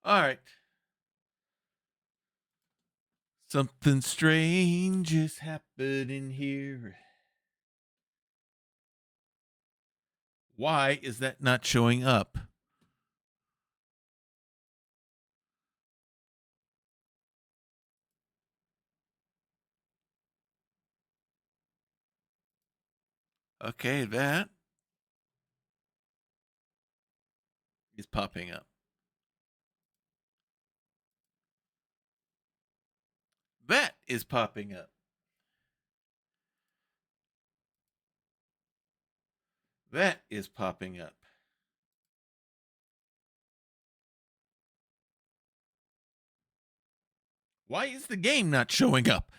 All right. Something strange is happening here. Why is that not showing up? Okay, that is popping up. That is popping up. That is popping up. Why is the game not showing up?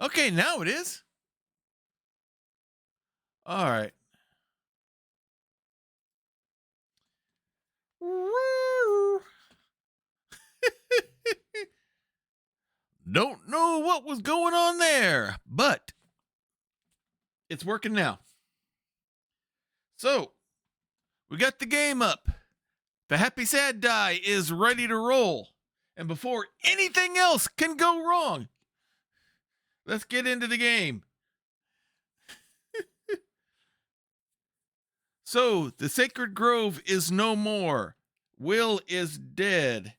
Okay, now it is. All right. Don't know what was going on there, but it's working now. So, we got the game up. The happy sad die is ready to roll. And before anything else can go wrong, let's get into the game. So, the sacred grove is no more. Will is dead.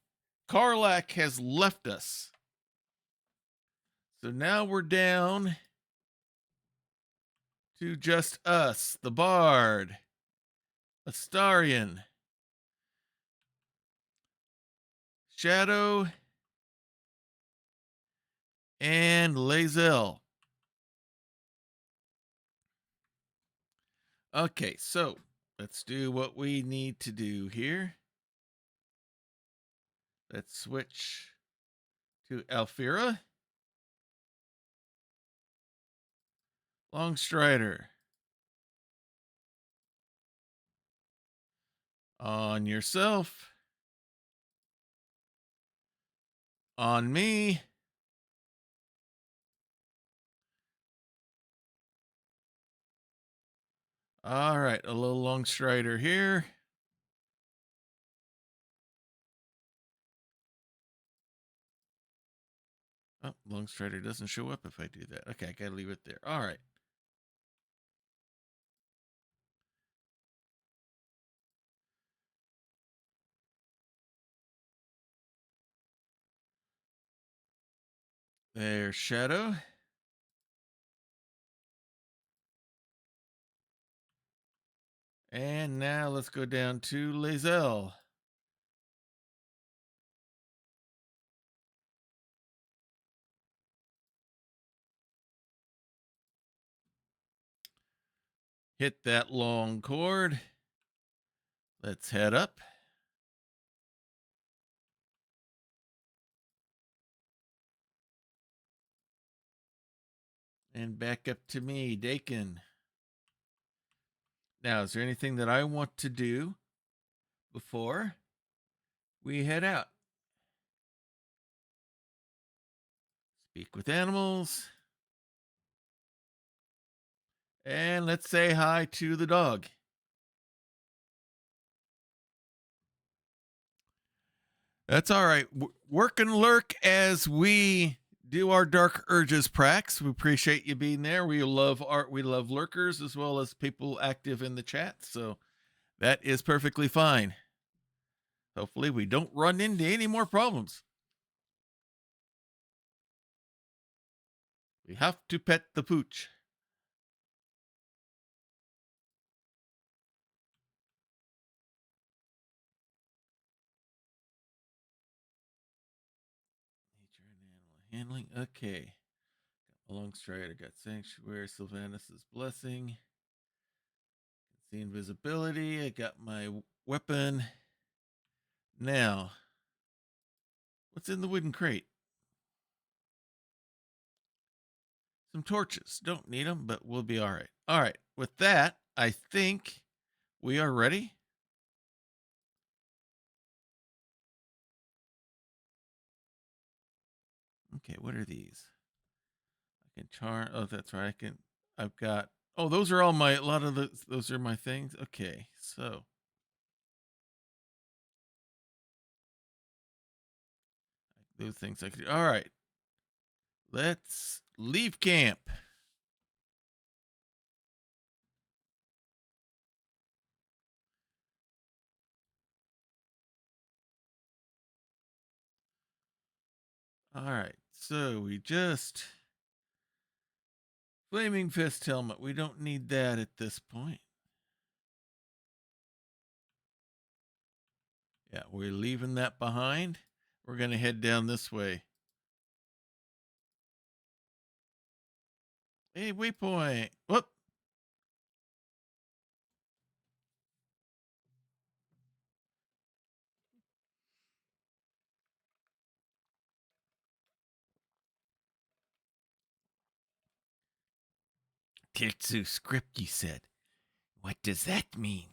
Karlak has left us. So now we're down to just us, the Bard, Astarion, Shadow, and Lae'zel. Okay, so let's do what we need to do here. Let's switch to Alfira. Longstrider. On yourself. On me. All right, a little Longstrider here. Oh, Longstrider doesn't show up if I do that. Okay, I gotta leave it there. All right. There's Shadow. And now let's go down to Lae'zel. Hit that long cord. Let's head up. And back up to me, Dakin. Now, is there anything that I want to do before we head out? Speak with animals. And let's say hi to the dog. That's all right. Work and lurk as we do our Dark Urges prax. We appreciate you being there. We love art. We love lurkers as well as people active in the chat. So that is perfectly fine. Hopefully, we don't run into any more problems. We have to pet the pooch. Nature and animal handling. Okay. Got Longstrider, got Sanctuary, Sylvanus' Blessing. See invisibility. I got my weapon. Now, what's in the wooden crate? Some torches. Don't need them, but we'll be all right. All right. With that, I think we are ready. Okay, what are these? I can charm. Oh, that's right. I've got Oh, those are all my, a lot of those are my things. Okay, so those things I could do. All right, let's leave camp. All right, so we just flaming fist helmet. We don't need that at this point. Yeah, we're leaving that behind. We're gonna head down this way. Hey, waypoint. Whoop. Tirtsu script, you said. What does that mean?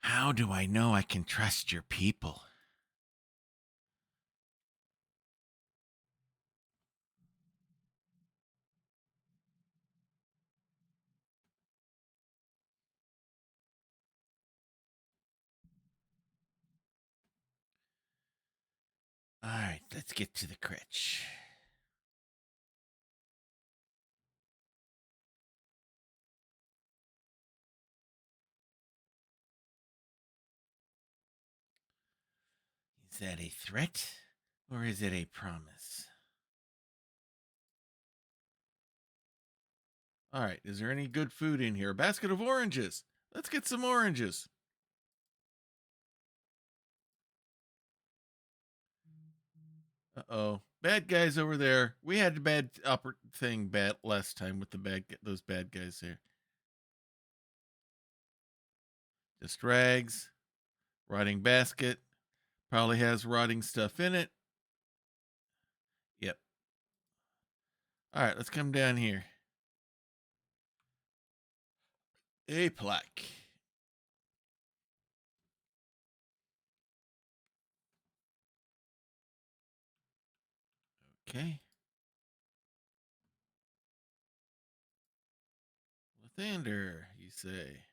How do I know I can trust your people? All right, let's get to the crutch. Is that a threat or is it a promise? All right, is there any good food in here? A basket of oranges. Let's get some oranges. Uh-oh. Bad guys over there. We had a bad thing bad last time with those bad guys there. Just rags. Rotting basket. Probably has rotting stuff in it. Yep. All right, let's come down here. A plaque. Okay. Lathander, you say.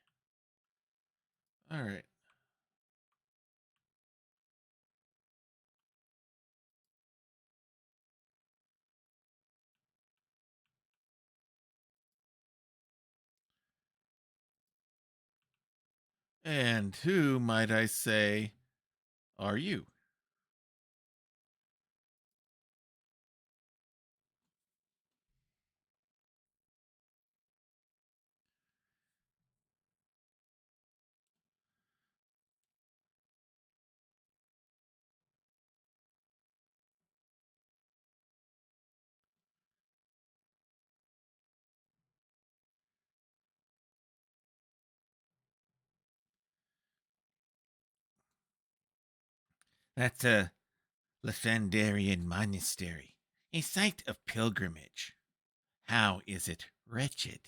All right. And who, might I say, are you? That's a Lathandarian monastery, a site of pilgrimage. How is it wretched?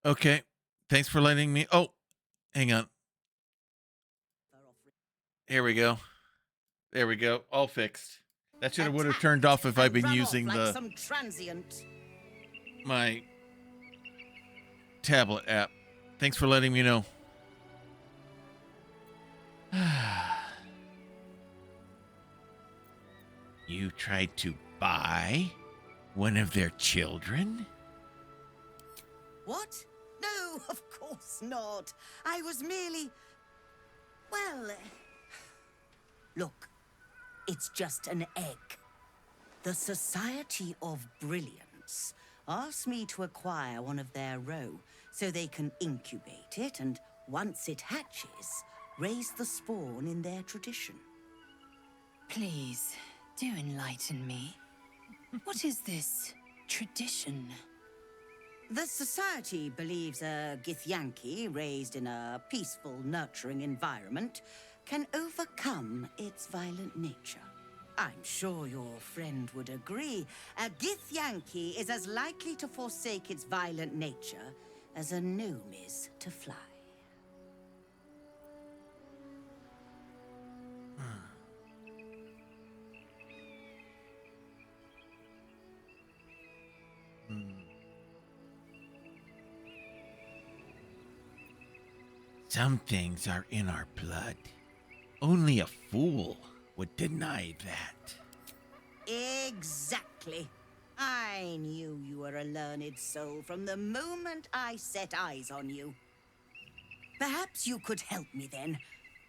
Okay. Thanks for letting me. Oh, hang on. Here we go. There we go. All fixed. That should have would have turned off if I'd been using like some transient. my tablet app. Thanks for letting me know. You tried to buy one of their children? What? No, of course not. I was merely... Well... Look, It's just an egg. The Society of Brilliance asked me to acquire one of their roe so they can incubate it and, once it hatches, raise the spawn in their tradition. Please, do enlighten me. What is this tradition? The Society believes a Githyanki raised in a peaceful, nurturing environment can overcome its violent nature. I'm sure your friend would agree. A Githyanki is as likely to forsake its violent nature as a gnome is to fly. Some things are in our blood. Only a fool would deny that. Exactly. I knew you were a learned soul from the moment I set eyes on you. Perhaps you could help me then.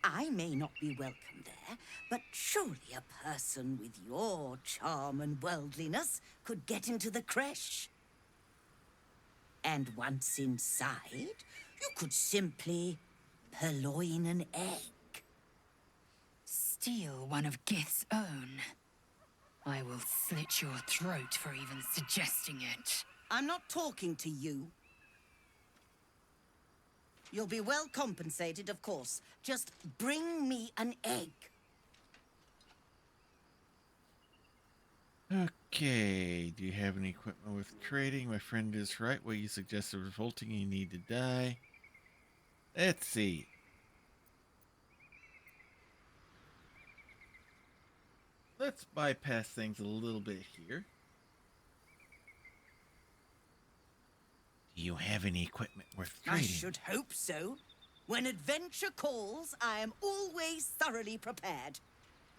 I may not be welcome there, but surely a person with your charm and worldliness could get into the creche. And once inside, you could simply purloin an egg. Steal one of Gith's own. I will slit your throat for even suggesting it. I'm not talking to you. You'll be well compensated, of course. Just bring me an egg. Okay, do you have any equipment with trading? My friend is right. What you suggest is revolting. You need to die. Let's see. Let's bypass things a little bit here. Do you have any equipment worth I trading? should hope so. When adventure calls, I am always thoroughly prepared.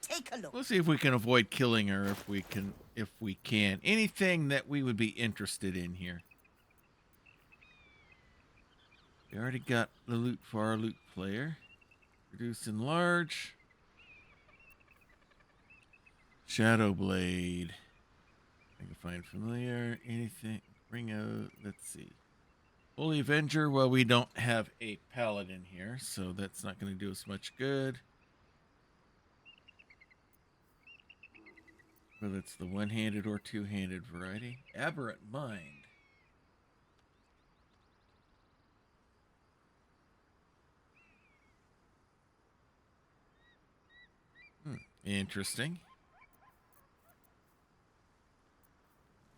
Take a look. Let's see if we can avoid killing her if we can. Anything that we would be interested in here. We already got the loot for our loot player. Reduce and enlarge. Shadow Blade. I can find familiar. Anything. Bring out. Let's see. Holy Avenger. Well, we don't have a paladin here, so that's not going to do us much good. Whether it's the one-handed or two-handed variety. Aberrant Mind. Interesting.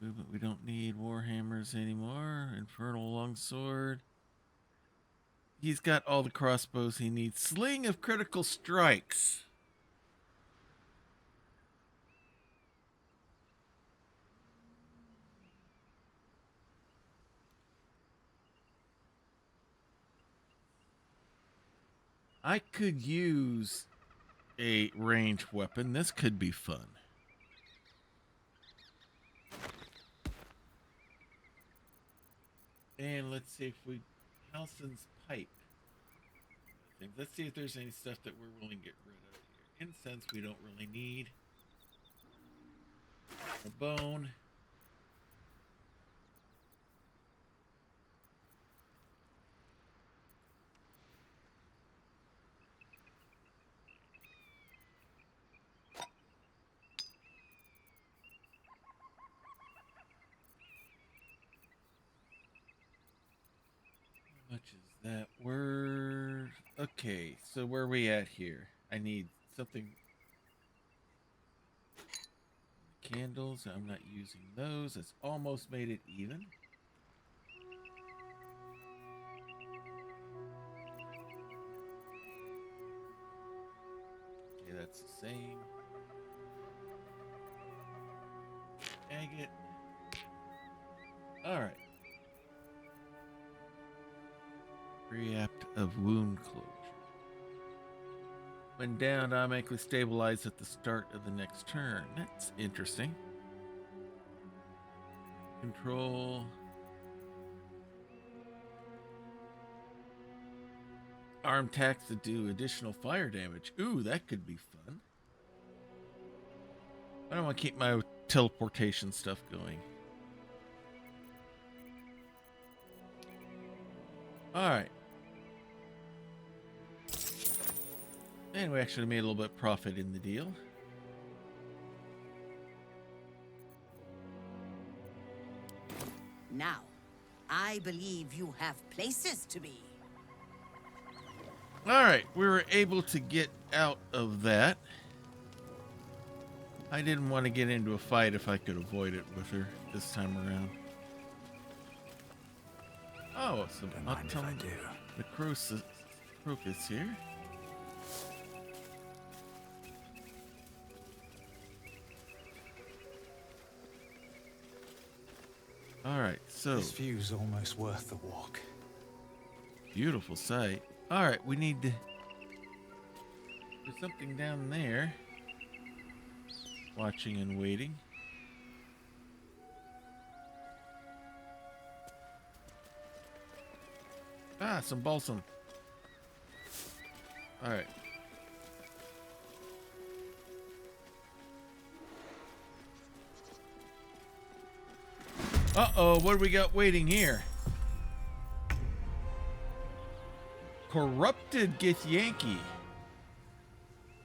Movement, we don't need Warhammers anymore. Infernal Longsword. He's got all the crossbows he needs. Sling of Critical Strikes. I could use a ranged weapon. This could be fun. And let's see if we... Halson's Pipe. Let's see if there's any stuff that we're willing to get rid of here. Incense we don't really need. A bone. How much is that? We're... Okay, so where are we at here? I need something... Candles, I'm not using those. It's almost made it even. Okay, that's the same. Agate. Alright. React of wound closure. When down, automatically stabilize at the start of the next turn. That's interesting. Control. Arm attacks to do additional fire damage. Ooh, that could be fun. I don't want to keep my teleportation stuff going. Alright. And we actually made a little bit of profit in the deal. Now, I believe you have places to be. Alright, we were able to get out of that. I didn't want to get into a fight if I could avoid it with her this time around. Oh, so I'll tell him the crocus here. Alright, so This view's almost worth the walk. beautiful sight. Alright, we need to... There's something down there. Watching and waiting. Ah, some balsam. Alright. Uh-oh, what do we got waiting here? Corrupted Githyanki.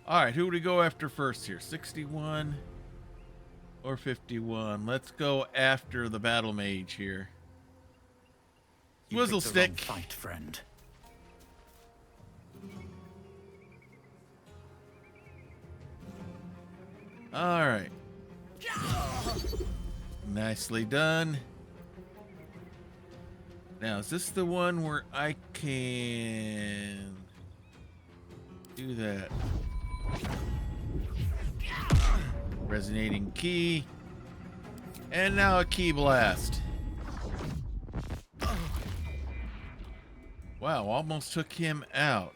Alright, who do we go after first here? 61 or 51? Let's go after the battle mage here. You Swizzle picked the wrong stick. fight, friend. Alright. Nicely done. Now, is this the one where I can do that? Resonating key. And now a key blast. Wow, almost took him out.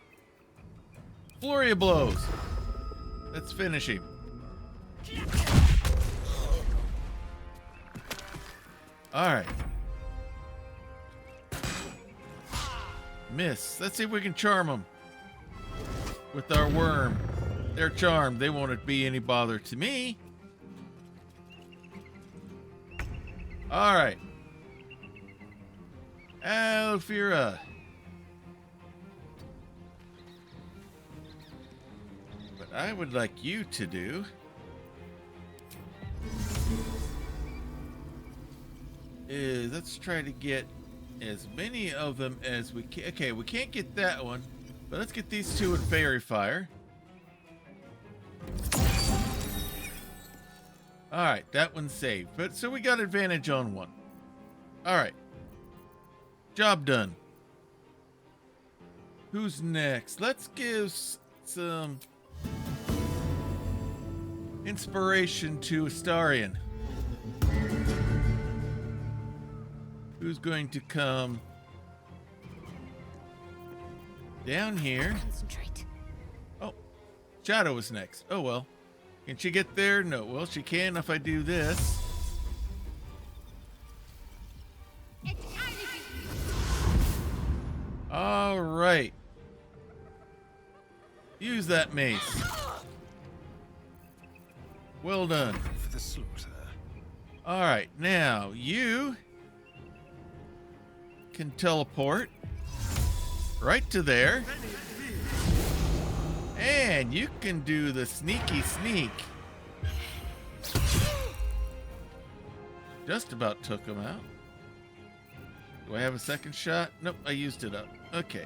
Flurry of blows. Let's finish him. Alright. Miss. Let's see if we can charm them with our worm. They're charmed. They won't be any bother to me. Alright. Alfira. What I would like you to do is let's try to get as many of them as we can. Okay, we can't get that one, but let's get these two in Fairy Fire. Alright, that one's saved. But so we got advantage on one. Alright. Job done. Who's next? Let's give some inspiration to Astarion. Who's going to come down here? Concentrate. Oh, Shadow is next. Oh well. Can she get there? No. Well, she can if I do this. All right. Use that mace. Well done. For the slaughter. All right. Now, you can teleport right to there. And you can do the sneaky sneak. Just about took him out. Do I have a second shot? Nope, I used it up. Okay.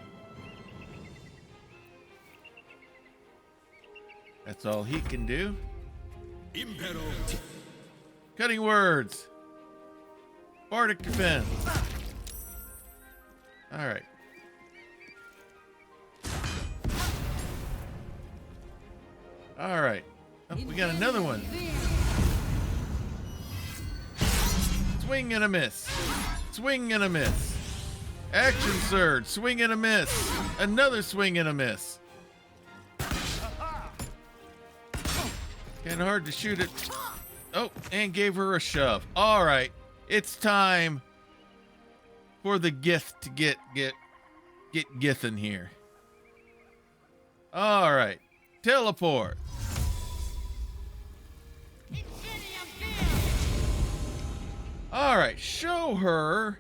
That's all he can do. Impero. Cutting words. Bardic defense. All right. All right. Oh, we got another one. Swing and a miss. Swing and a miss. Action surge. Swing and a miss. Another swing and a miss. Kind of hard to shoot it. Oh, and gave her a shove. All right. It's time for the gift to get Githin here. All right. Teleport. right, show her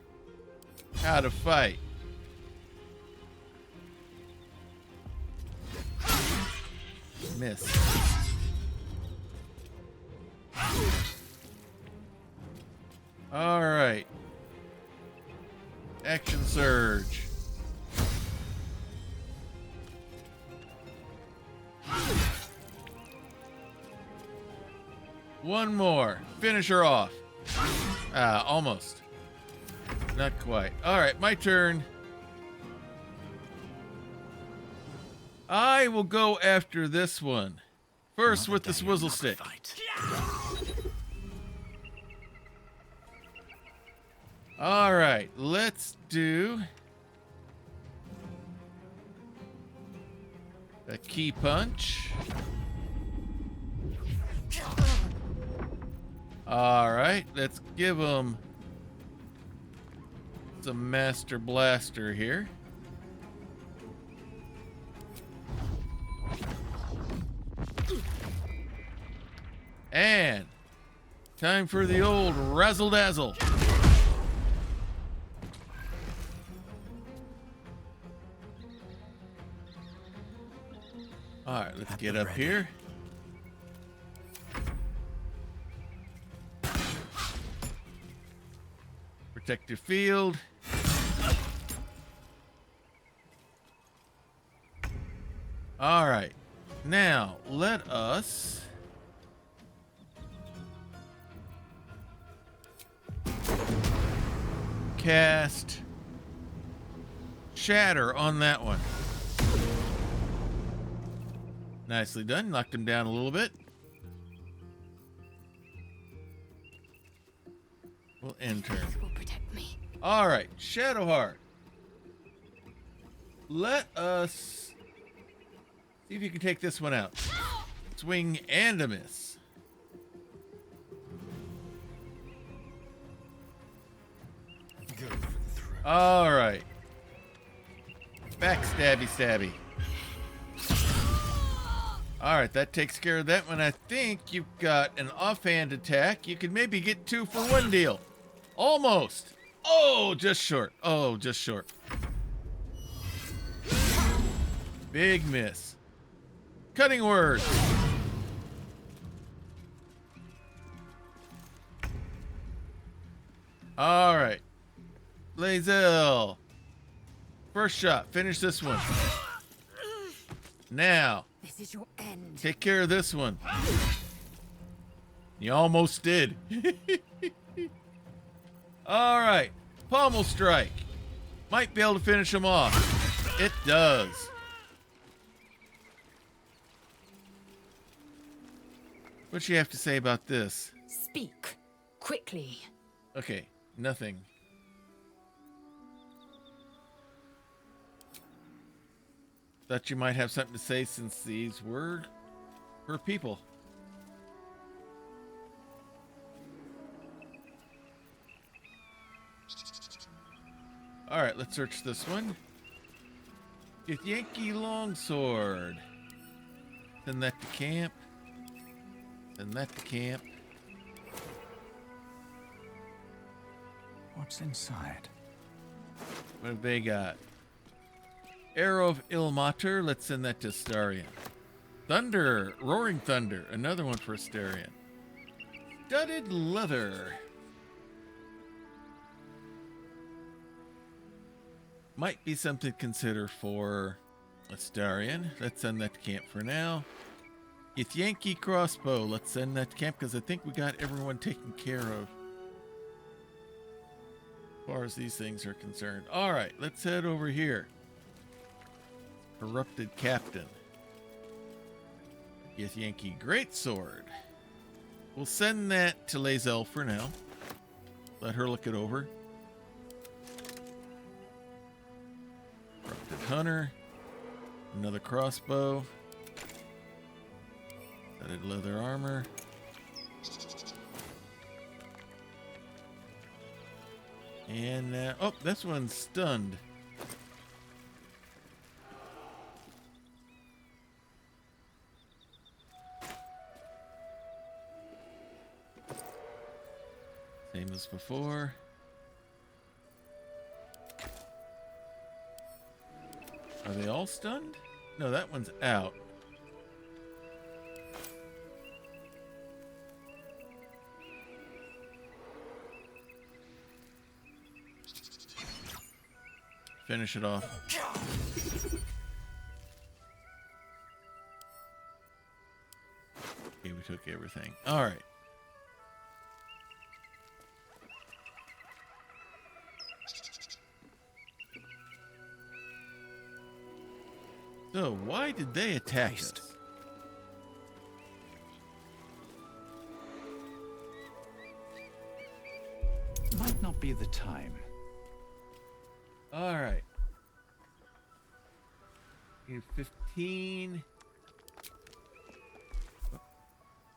how to fight. Miss. All right. Action surge. One more. Finish her off. Almost. Not quite. All right, my turn. I will go after this one. First with the swizzle stick. All right, let's do a key punch. All right, let's give him some Master Blaster here. And time for the old razzle dazzle. All right, let's get up here. Protect your field. All right, now let us cast Shatter on that one. Nicely done. Knocked him down a little bit. We'll end turn. This will protect me. All right, Shadowheart. Let us see if you can take this one out. Swing and a miss. Go for the throat. All right. Back stabby stabby. All right, that takes care of that one. I think you've got an offhand attack. You could maybe get 2 for 1 deal. Almost. Oh, just short. Oh, just short. Big miss. Cutting words. All right. Lae'zel. First shot. Finish this one. Now, This is your end. take care of this one. You almost did. All right. Pommel strike. Might be able to finish him off. It does. What you have to say about this? Speak quickly. Okay, nothing. Thought you might have something to say since these were her people. All right, let's search this one. Get Yankee Longsword. Send that to camp. Send that to camp. What's inside? What have they got? Arrow of Ilmater. Let's send that to Astarion. Thunder. Roaring Thunder. Another one for Astarion. Studded leather. Might be something to consider for Astarion. Let's send that to camp for now. Yankee crossbow. Let's send that to camp because I think we got everyone taken care of as far as these things are concerned. All right, let's head over here. Corrupted Captain. Yankee greatsword. We'll send that to Lae'zel for now. Let her look it over. Corrupted hunter. Another crossbow. Studded leather armor. And oh, this one's stunned. Same as before. Are they all stunned? No, that one's out. Finish it off. Okay, we took everything. All right. So, why did they attack us? Might not be the time. All right. 15.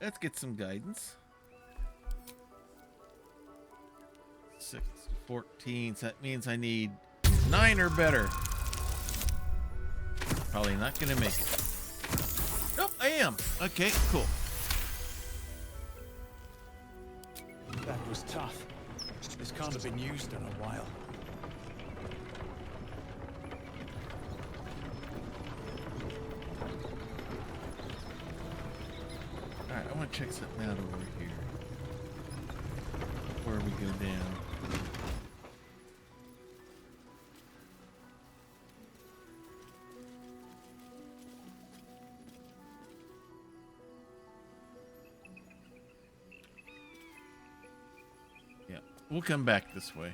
Let's get some guidance. 6, 14. So that means I need 9 or better. Probably not going to make it. Nope, I am. Okay, cool. That was tough. This can't have been used in a while. Alright, I want to check something out over here. Before we go down. Yeah, we'll come back this way.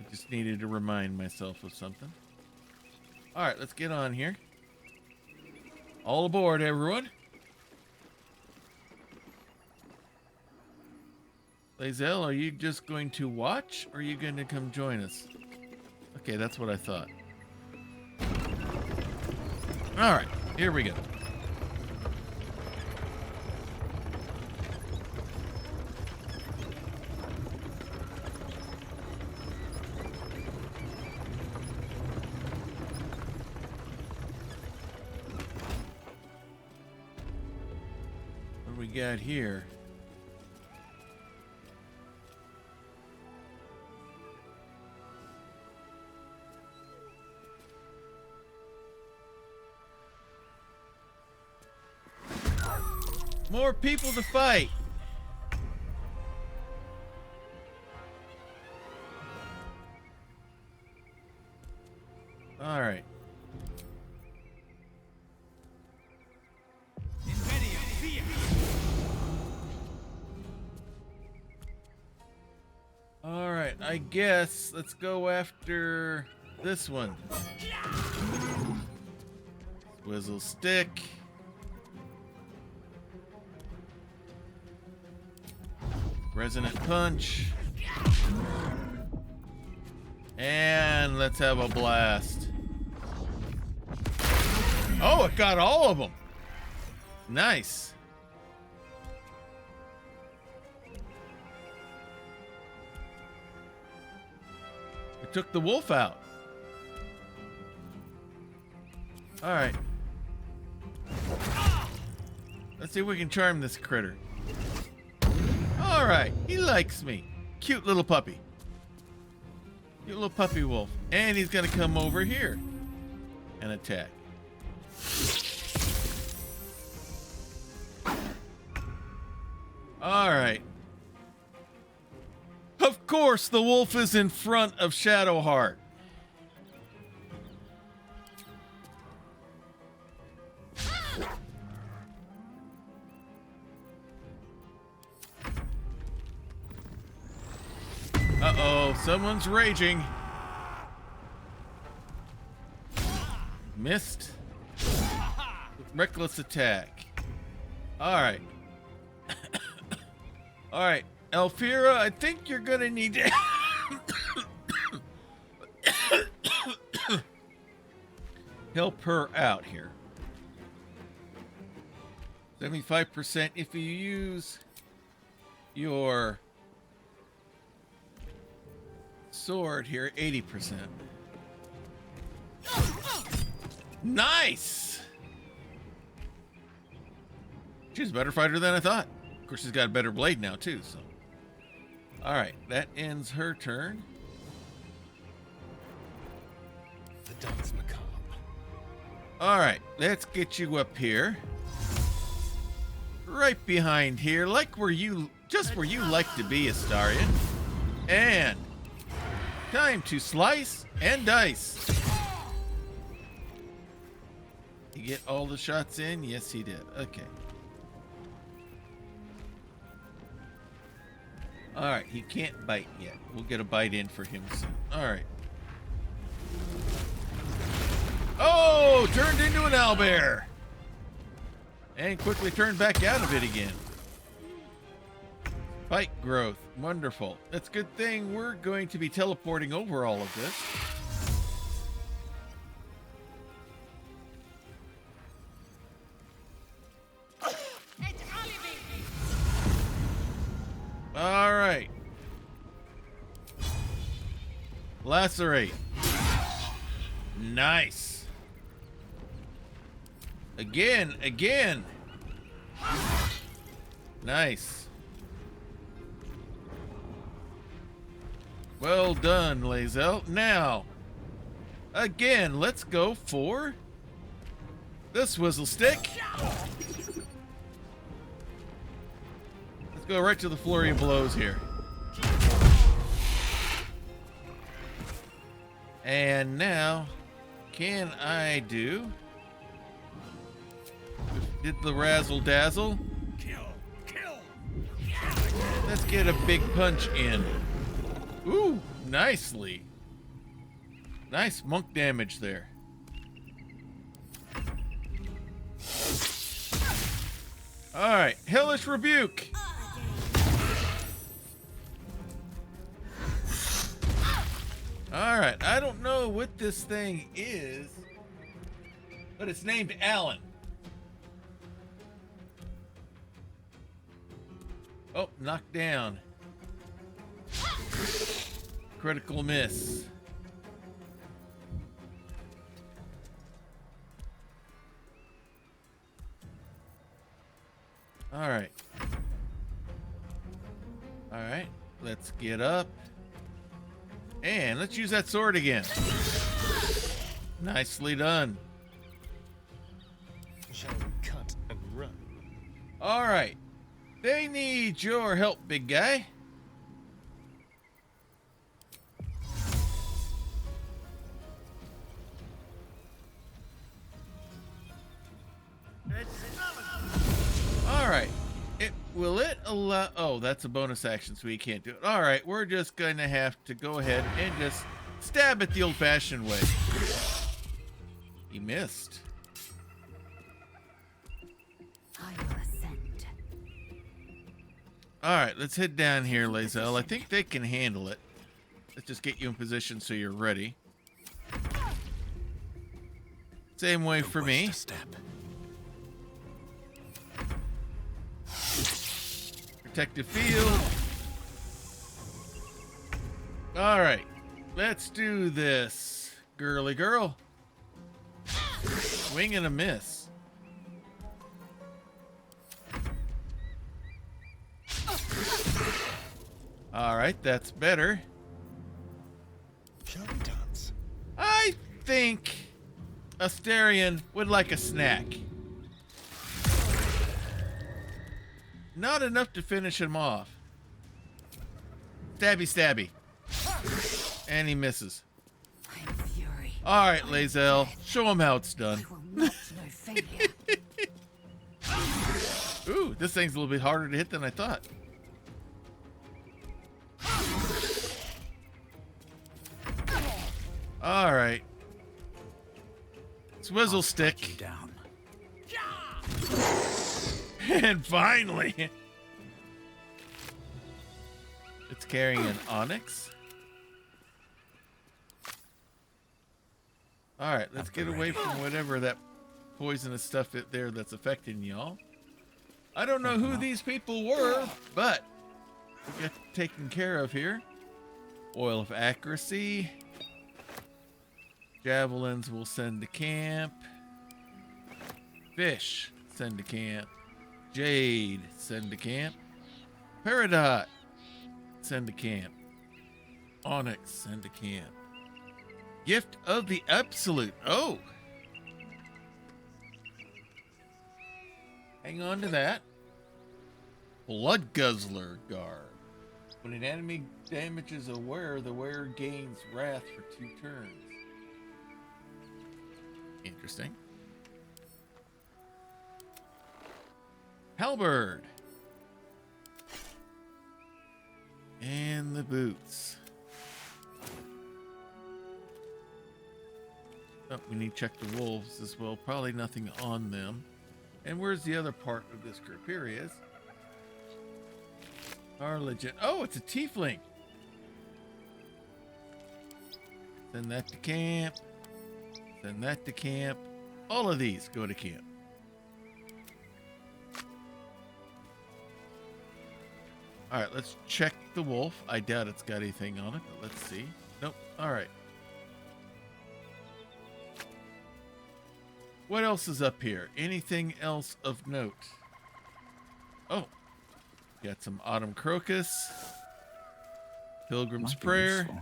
I just needed to remind myself of something. Alright, let's get on here. All aboard, everyone. Lae'zel, are you just going to watch, or are you going to come join us? Okay, that's what I thought. All right, here we go. What do we got here? More people to fight. All right. All right, I guess let's go after this one. Swizzle stick. Resonant punch. And let's have a blast. Oh, it got all of them. Nice. It took the wolf out. All right. Let's see if we can charm this critter. All right, he likes me. Cute little puppy. Cute little puppy wolf. And he's gonna come over here and attack. All right. Of course, the wolf is in front of Shadowheart. Uh-oh, someone's raging. Missed. Reckless attack. All right. All right, Elfira, I think you're gonna need to help her out here. 75% if you use your sword here, 80%. Nice! She's a better fighter than I thought. Of course, she's got a better blade now, too, so. All right, that ends her turn. the dance macabre. All right, let's get you up here. Right behind here, like where you like to be, Astarion. And time to slice and dice. You get all the shots in? Yes, he did. Okay. All right, he can't bite yet. We'll get a bite in for him soon. All right. Oh, turned into an owlbear. And quickly turned back out of it again. Fight growth. Wonderful. That's a good thing we're going to be teleporting over all of this. All right. Lacerate. Nice. Again. Nice. Well done, Lae'zel. Now, again, let's go for the swizzle stick. Let's go right to the flurry of blows here. And now, can I do? Did the razzle dazzle? Kill. Let's get a big punch in. Ooh, nicely. Nice monk damage there. All right, hellish rebuke. All right, I don't know what this thing is, but it's named Alan. Oh, knocked down. Critical miss. All right. All right, let's get up. And let's use that sword again. Nicely done. Shall we cut and run? All right. They need your help, big guy. All right. Will it allow... Oh, that's a bonus action, so we can't do it. All right, we're just going to have to go ahead and just stab it the old-fashioned way. He missed. I will ascend. All right, let's head down here, Lae'zel. I think they can handle it. Let's just get you in position so you're ready. Same way for me. Step. Protective field. All right, let's do this, girly girl. Swing and a miss. All right, that's better. Shall we dance? I think Astarion would like a snack. Not enough to finish him off. Stabby. And he misses. I'm fury. All right, Lae'zel, show him how it's done. I will not know failure. Ooh, this thing's a little bit harder to hit than I thought. All right. Swizzle stick. Down. And finally, it's carrying an onyx. All right, let's get away from whatever that poisonous stuff there that's affecting y'all. I don't know who these people were, but we got taken care of here. Oil of accuracy. Javelins will send to camp. Fish, send to camp. Jade, send to camp. Peridot, send to camp. Onyx, send to camp. Gift of the Absolute. Oh. Hang on to that. Blood Guzzler Garb. When an enemy damages a wearer, the wearer gains wrath for 2 turns. Interesting. Halberd. And the boots. Oh, we need to check the wolves as well. Probably nothing on them. And where's the other part of this group? Here he is. Our legit. Oh, it's a tiefling. Send that to camp. Send that to camp. All of these go to camp. All right, let's check the wolf. I doubt it's got anything on it, but let's see. Nope. All right. What else is up here? Anything else of note? Oh, got some autumn crocus, pilgrim's Might be prayer, useful.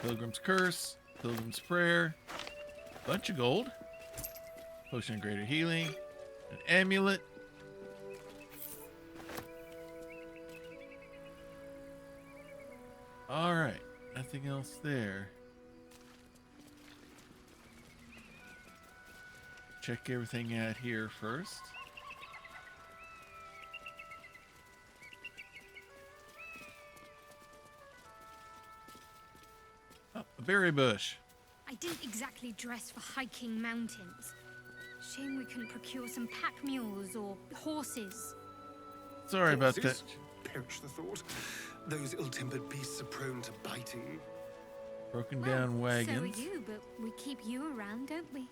pilgrim's curse, pilgrim's prayer, bunch of gold, potion of greater healing, an amulet. All right, nothing else there. Check everything out here first. Oh, a berry bush. I didn't exactly dress for hiking mountains. Shame we couldn't procure some pack mules or horses. Sorry about that. Horses? Perish the thought. Those ill-tempered beasts are prone to biting. Broken down wagons. So are you, but we keep you around, don't we?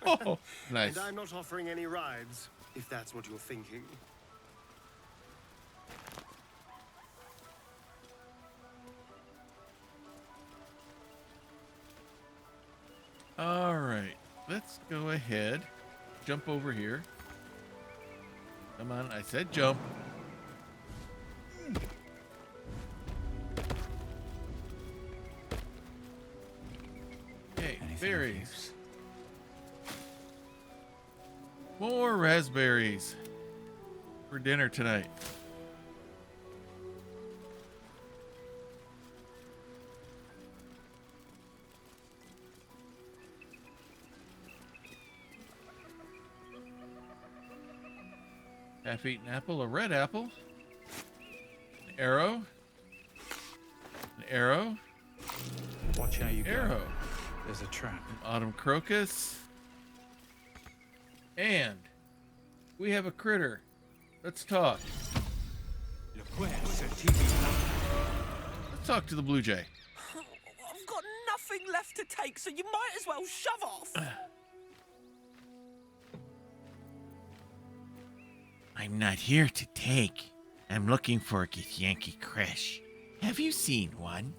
Oh, nice. And I'm not offering any rides, if that's what you're thinking. All right, let's go ahead. Jump over here. Come on, I said jump. Okay, Anything of berries. use? More raspberries for dinner tonight. Half-eaten apple, a red apple, an arrow, an arrow, Watch how you go. arrow, There's a trap. an autumn crocus, and we have a critter. Let's talk. Let's talk to the blue jay. I've got nothing left to take, so you might as well shove off. I'm not here to take. I'm looking for a Githyanki creche. Have you seen one?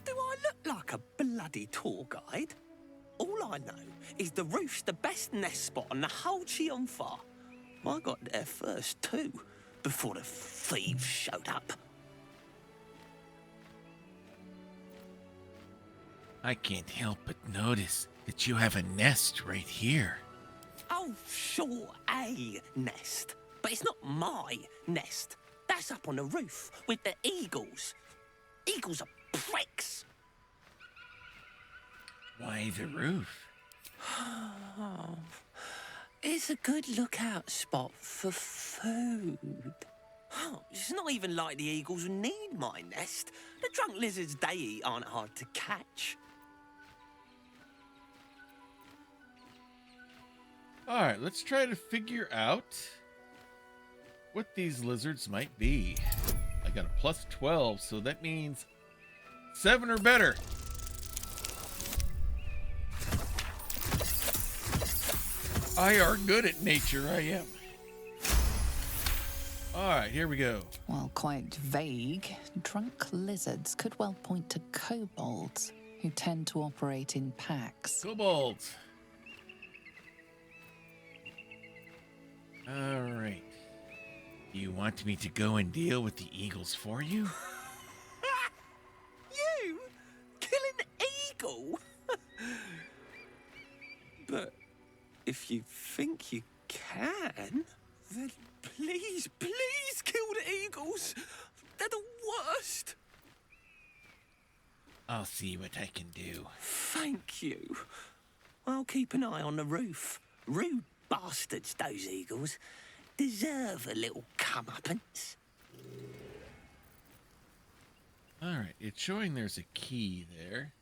Do I look like a bloody tour guide? All I know is the roof's the best nest spot on the whole Chionfa. I got there first too, before the thieves showed up. I can't help but notice that you have a nest right here. Oh, sure, a nest. But it's not my nest. That's up on the roof with the eagles. Eagles are pricks. Why the roof? Oh, it's a good lookout spot for food. Oh, it's not even like the eagles need my nest. The drunk lizards they eat aren't hard to catch. All right, let's try to figure out what these lizards might be. I got a plus 12, so that means 7 or better. I are good at nature, I am. All right, here we go. While quite vague, drunk lizards could well point to kobolds, who tend to operate in packs. Kobolds. All right. You want me to go and deal with the eagles for you? You? Killing think you can? Then please, please kill the eagles. They're the worst. I'll see what I can do. Thank you. I'll keep an eye on the roof. Rude bastards, those eagles. Deserve a little comeuppance. Alright, it's showing there's a key there.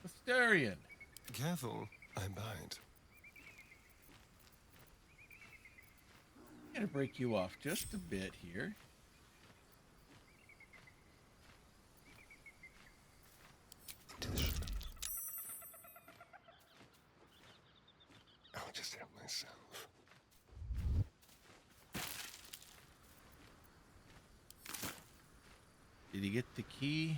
Astarion. Careful, I bite. I'm gonna break you off just a bit here. I'll just help myself. Did you get the key?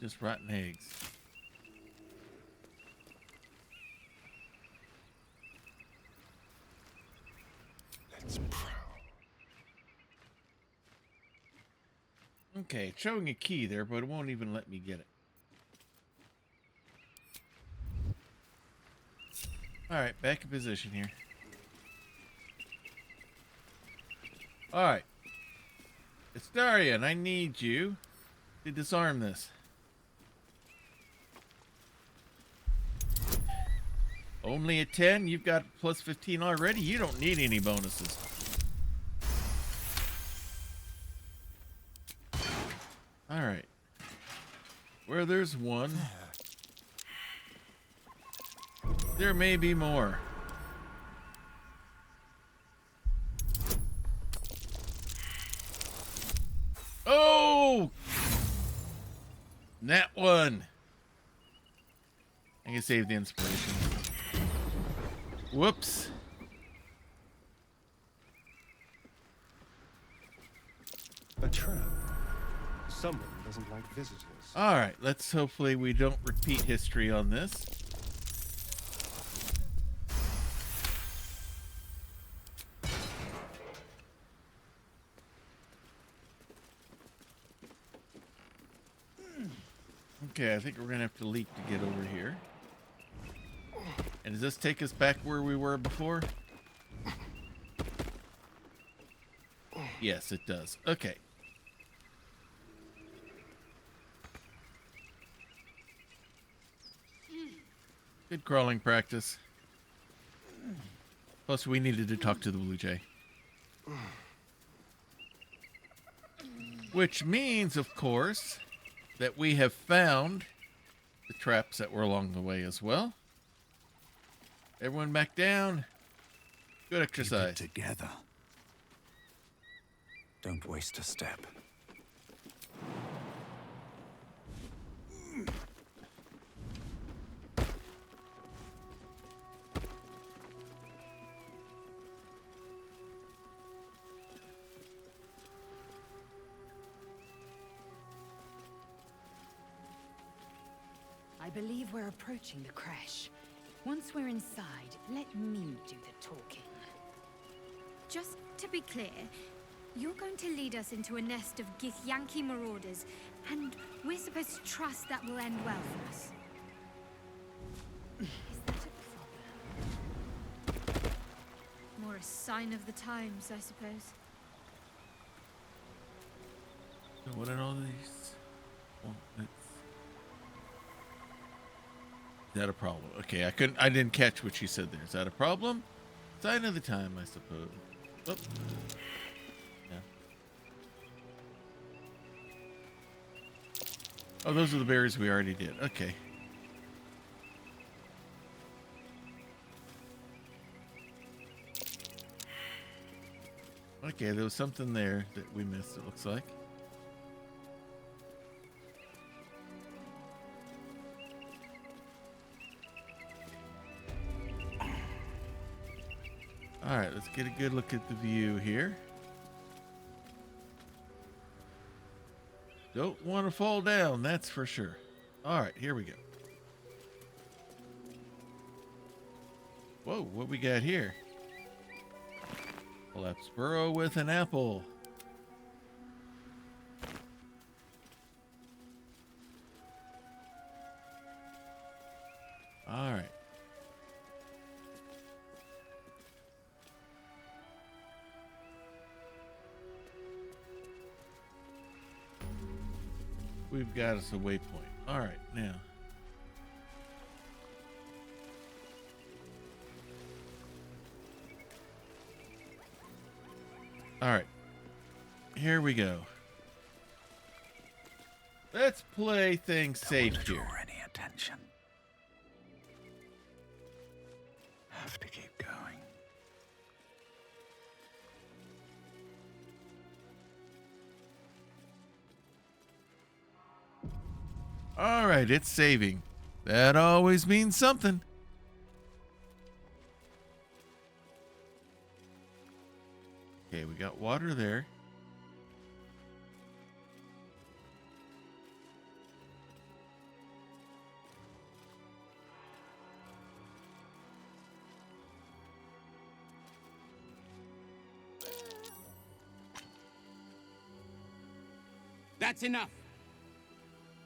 Just rotten eggs. Let's prowl. Okay, it's showing a key there, but it won't even let me get it. Alright, back in position here. Alright. Astarion, I need you to disarm this. Only a 10? You've got plus 15 already? You don't need any bonuses. Alright. Where there's one, there may be more. Oh! That one. I can save the inspiration. Whoops. A trap. Someone doesn't like visitors. Alright, let's hopefully we don't repeat history on this. Okay, I think we're gonna have to leap to get over here. And does this take us back where we were before? Yes, it does. Okay. Good crawling practice. Plus, we needed to talk to the Blue Jay. Which means, of course, that we have found the traps that were along the way as well. Everyone back down. Good exercise. Keep it together. Don't waste a step. I believe we're approaching the crash. Once we're inside, let me do the talking. Just to be clear, you're going to lead us into a nest of Githyanki marauders, and we're supposed to trust that will end well for us. Is that a problem? More a sign of the times, I suppose. So what are all these? Well, is that a problem? Okay, I didn't catch what she said there. Is that a problem? Sign of the time, I suppose. Oh. Yeah. Oh, those are the berries we already did. Okay. Okay, there was something there that we missed, it looks like. Alright, let's get a good look at the view here. Don't want to fall down, that's for sure. Alright, here we go. Whoa, what we got here? Collapsed burrow with an apple. All right. We've got us a waypoint. All right, now. All right. Here we go. Let's play things safe here. Draw any attention. Have to keep going. All right, it's saving. That always means something. Okay, we got water there. That's enough.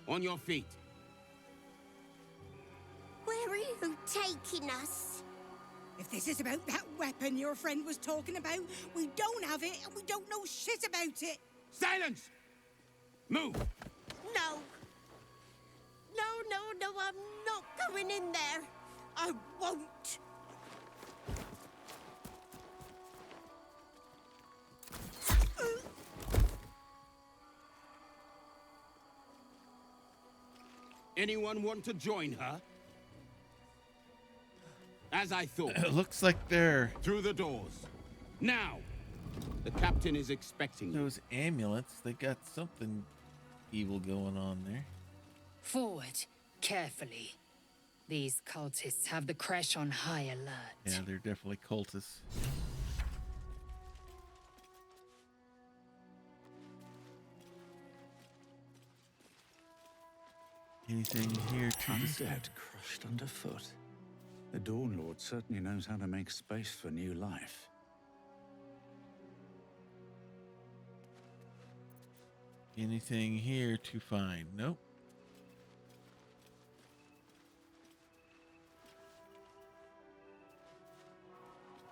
On your feet. Where are you taking us? If this is about that weapon your friend was talking about, we don't have it and we don't know shit about it. Silence! Move! No. No, I'm not going in there. I won't. Anyone want to join her? As I thought. It looks like they're... Through the doors. Now! The captain is expecting you. Those amulets, they got something evil going on there. Forward, carefully. These cultists have the crash on high alert. Yeah, they're definitely cultists. Anything here to Undead crushed underfoot. The Dawn Lord certainly knows how to make space for new life. Anything here to find? Nope.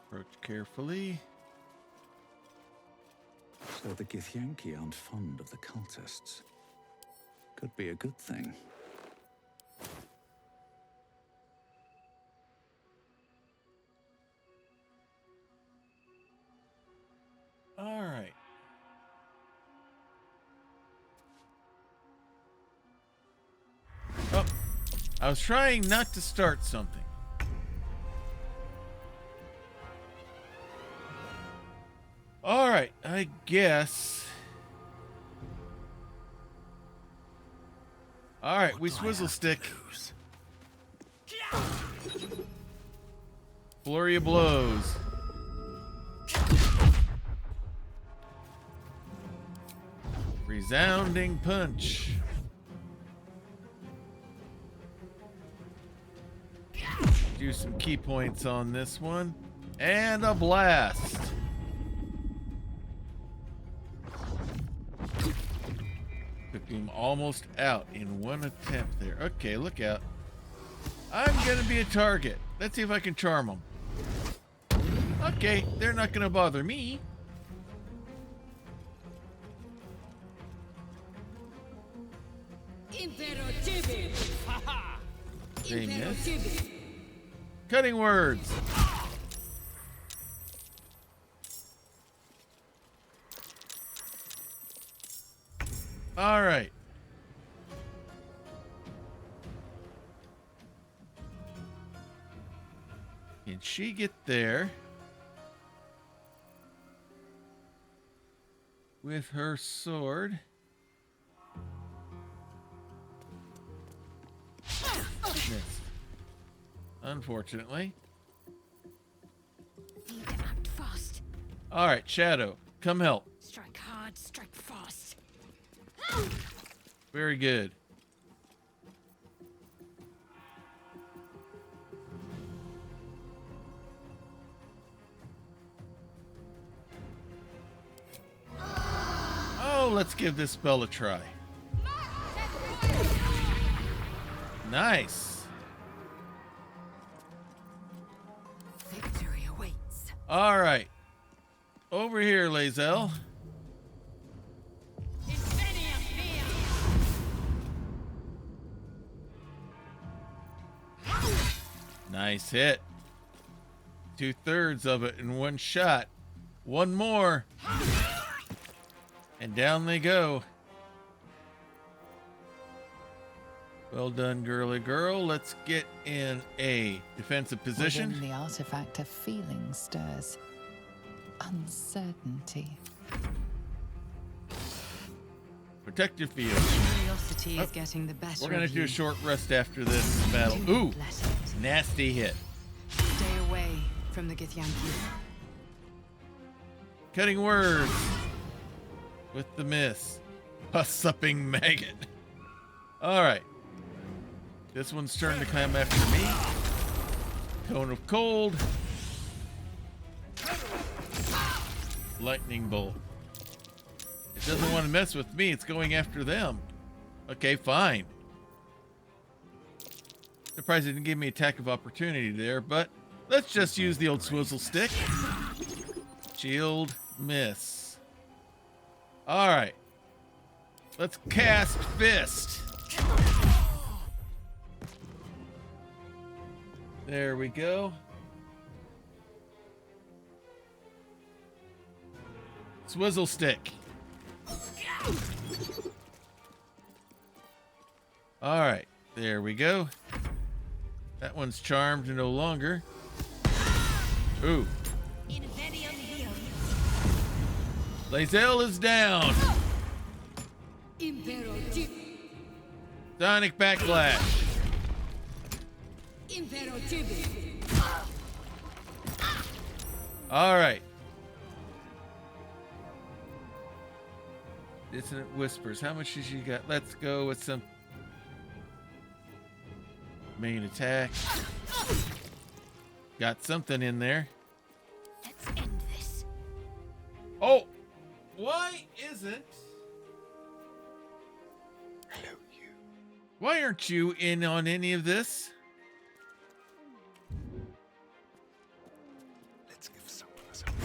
Approach carefully. So the Githyanki aren't fond of the cultists. Could be a good thing. All right. Oh, I was trying not to start something. All right, I guess. All right, we swizzle stick. Flurry of blows. Resounding punch. Do some key points on this one. And a blast. Took him almost out in one attempt there. Okay, look out. I'm gonna be a target. Let's see if I can charm them. Okay, they're not gonna bother me. They missed. Cutting words. All right. Can she get there with her sword? Missed. Unfortunately. You can act fast. All right, Shadow, come help. Strike hard, strike fast. Very good. Oh, let's give this spell a try. Nice. All right. Over here, Lae'zel. Nice hit. 2/3 of it in one shot. One more. And down they go. Well done, girly girl. Let's get in a defensive position. Within the artifact, a feeling stirs. Uncertainty. Protective field. Curiosity is getting the better. We're going to of do you. a short rest after this battle. Do not Ooh, let it. nasty hit. Stay away from the Githyanki. Cutting words with the miss. A supping maggot. All right. This one's turn to come after me. Cone of cold. Lightning bolt. It doesn't want to mess with me. It's going after them. Okay, fine. Surprised it didn't give me attack of opportunity there, but let's just use the old swizzle stick. Shield, miss. All right. Let's cast fist. There we go. Swizzle stick. All right, there we go. That one's charmed no longer. Ooh. Lae'zel is down. Sonic backlash. All right. Dissonant whispers. How much has she got? Let's go with some main attack. Got something in there. Let's end this. Oh, why isn't? Hello, you. Why aren't you in on any of this? Let's give someone a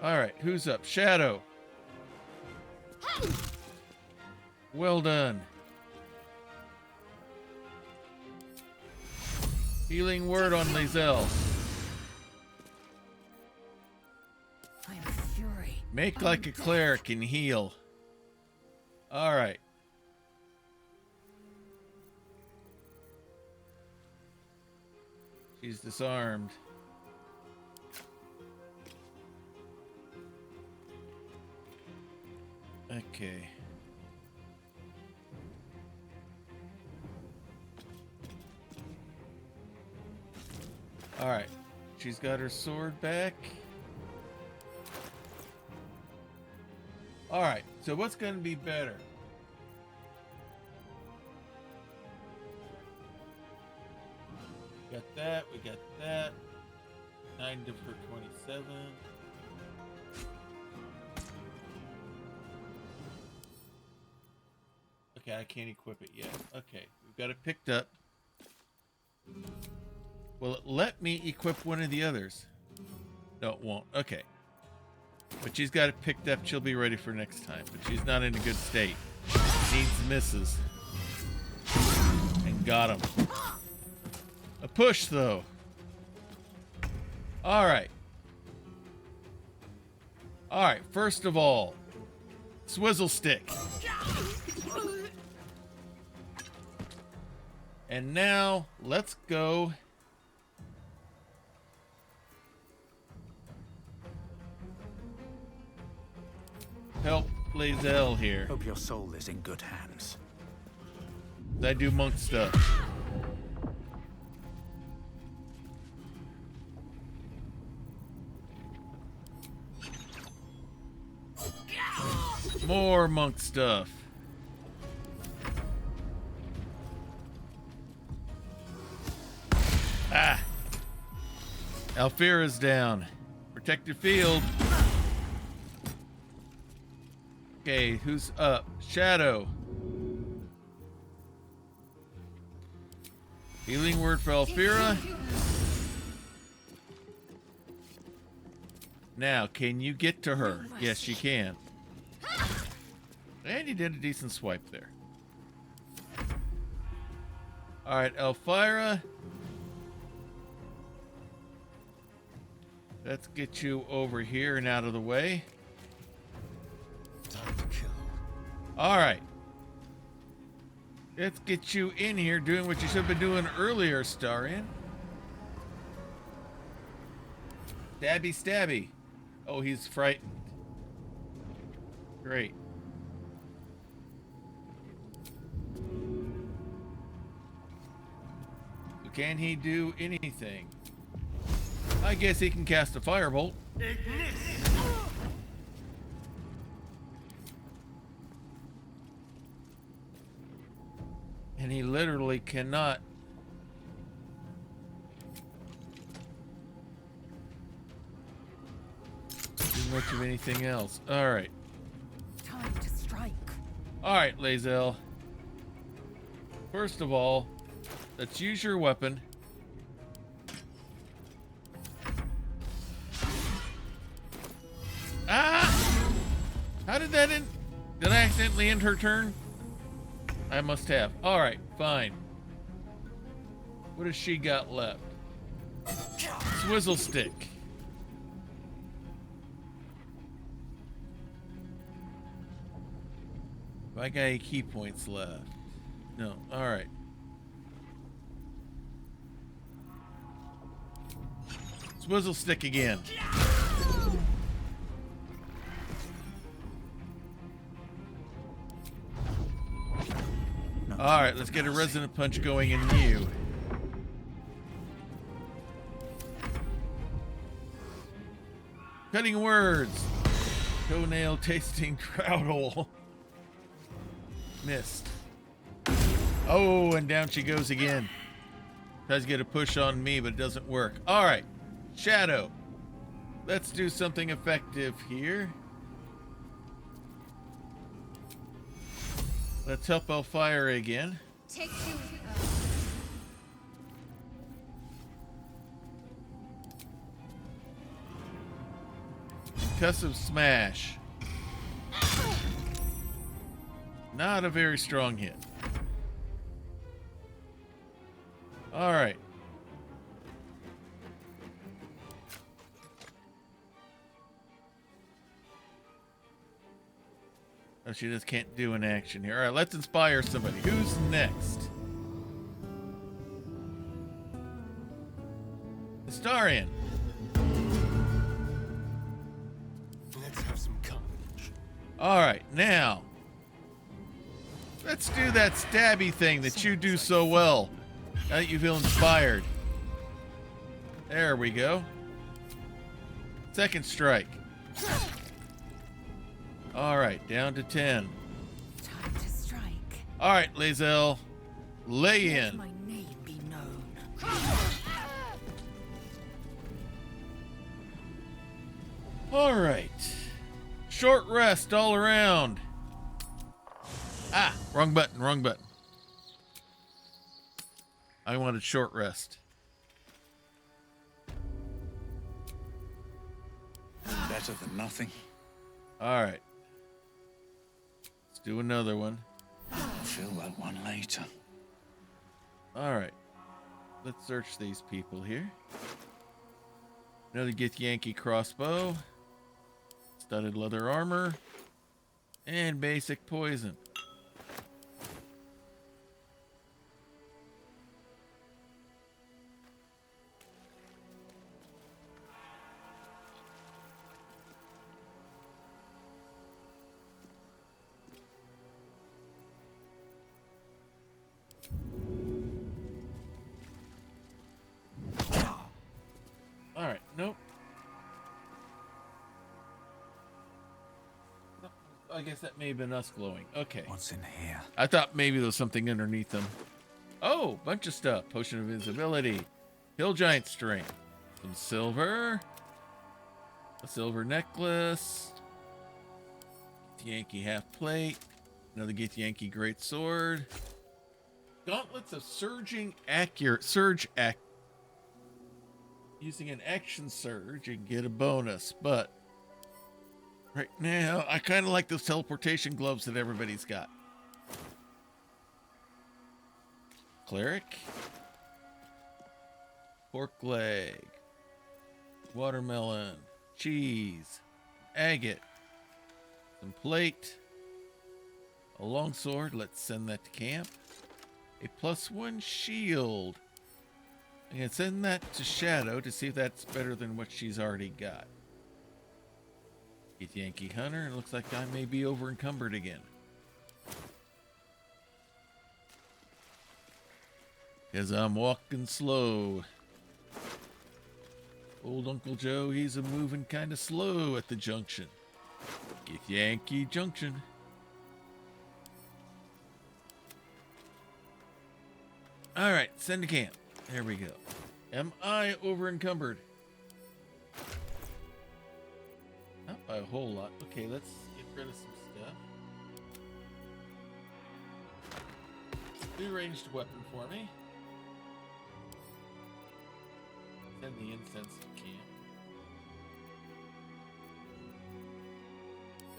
All right, who's up? Shadow. Well done. Healing word on Lae'zel. I'm fury. Make like a cleric and heal. All right. She's disarmed. Okay. All right. She's got her sword back. All right. So what's going to be better? Got that. We got that. 9 for 27. Okay, I can't equip it yet. Okay, we've got it picked up. Will it let me equip one of the others? No, it won't. Okay. But she's got it picked up. She'll be ready for next time. But she's not in a good state. Needs misses. And got him. A push, though. All right. All right, first of all, swizzle stick. And now, let's go. Help Lae'zel here. Hope your soul is in good hands. I do monk stuff. More monk stuff. Ah. Alfira's down. Protective field. Okay, who's up? Shadow. Healing word for Alfira. Now, can you get to her? Yes, you can. And you did a decent swipe there. Alright, Elfira. Let's get you over here and out of the way. Time to kill. Alright. Let's get you in here doing what you should have been doing earlier, Starian. Stabby, stabby. Oh, he's frightened. Great. So can he do anything? I guess he can cast a firebolt. And he literally cannot. Do much of anything else. Alright. Time to strike. Alright, Lae'zel. First of all, let's use your weapon. Ah! How did that end? Did I accidentally end her turn? I must have. Alright, fine. What has she got left? Swizzle stick. Have I got any key points left? No. Alright. Swizzle stick again. Alright, let's get a resonant punch going in you. Cutting words. Toenail tasting trout hole. Missed. Oh, and down she goes again. Tries to get a push on me, but it doesn't work. Alright. Shadow. Let's do something effective here. Let's help Elfira again. Take you. Concussive smash. Not a very strong hit. All right. Oh, she just can't do an action here. All right, let's inspire somebody. Who's next? Astarion. Let's have some carnage. All right, now let's do that stabby thing that you do so well. Now that you feel inspired. There we go. Second strike. All right, down to 10. Time to strike. All right, Lae'zel, lay Let in. my name be known. All right. Short rest all around. Ah, wrong button, wrong button. I wanted short rest. Better than nothing. All right. Let's do another one. I'll feel that one later. All right. Let's search these people here. Another Githyanki crossbow. Studded leather armor. And basic poison. All right, nope. I guess that may have been us glowing. Okay. What's in here? I thought maybe there was something underneath them. Oh, bunch of stuff. Potion of invisibility. Hill giant strength. Some silver. A silver necklace. Yankee half plate. Another Yankee great sword. Gauntlets of Surge using an action surge, you can get a bonus, but right now, I kind of like those teleportation gloves that everybody's got. Cleric. Pork leg. Watermelon. Cheese. Agate. Some plate. A longsword. Let's send that to camp. A +1 shield. I'm going to send that to Shadow to see if that's better than what she's already got. Get Yankee Hunter. It looks like I may be over encumbered again. Because I'm walking slow. Old Uncle Joe, he's a moving kind of slow at the junction. Get Yankee Junction. All right, send to camp. There we go. Am I over encumbered? Not by a whole lot. Okay, let's get rid of some stuff. Do ranged weapon for me. Send the incense to camp.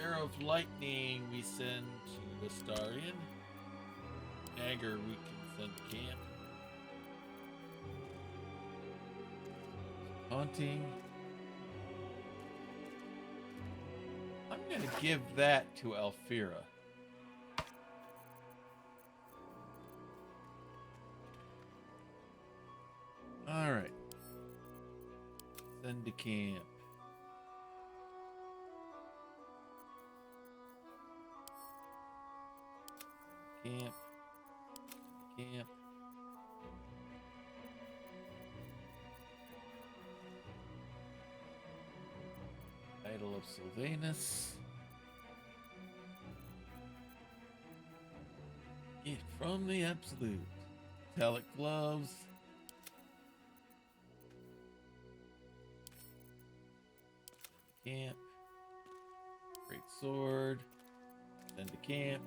Arrow of Lightning we send to Astarion. Dagger we can send to camp. Haunting. I'm going to give that to Alfira. All right. Send to camp. Camp. Camp. Idol of Sylvanus. Get from the Absolute. Metallic gloves. Camp. Great sword. Send to camp.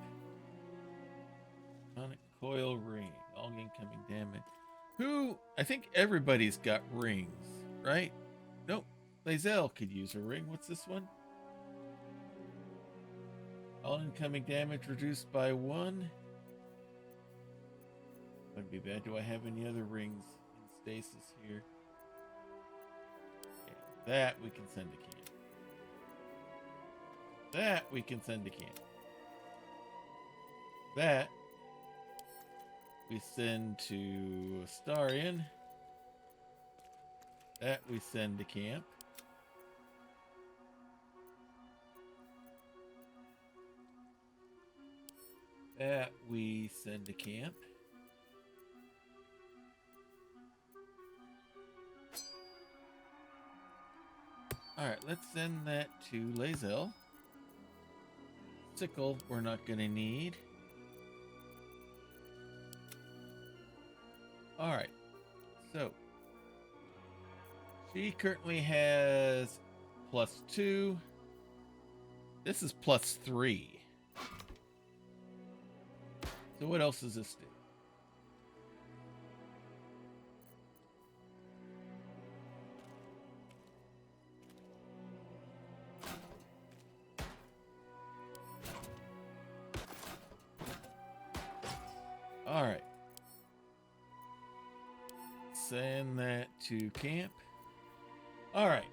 Sonic coil ring. All incoming damage. Who? I think everybody's got rings, right? Nope. Lae'zel could use a ring. What's this one? All incoming damage reduced by 1. Wouldn't be bad. Do I have any other rings in stasis here? Okay, that we can send to camp. That we can send to camp. That we send to Astarion. That we send to camp. That we send to camp. Alright, let's send that to Lae'zel. Sickle, we're not going to need. Alright, so she currently has +2. This is +3. So what else does this do? All right. Send that to camp. All right.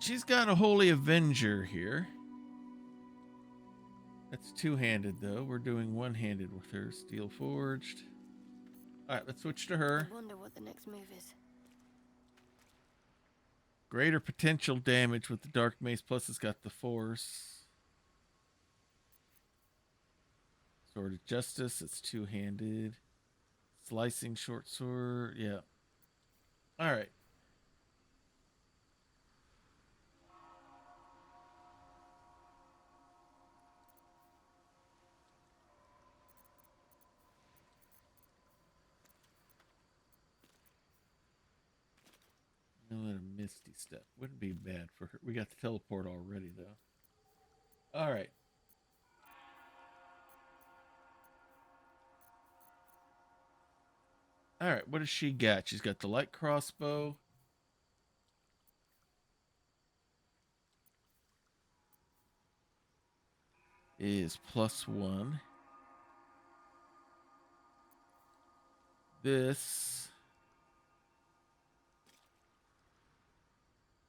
She's got a Holy Avenger here. That's two-handed, though. We're doing one-handed with her. Steel Forged. All right, let's switch to her. I wonder what the next move is. Greater potential damage with the Dark Mace, plus it's got the Force. Sword of Justice, it's two-handed. Slicing short sword, yeah. All right. A little misty stuff. Wouldn't be bad for her. We got the teleport already, though. All right. All right, what does she got? She's got the light crossbow. Is +1. This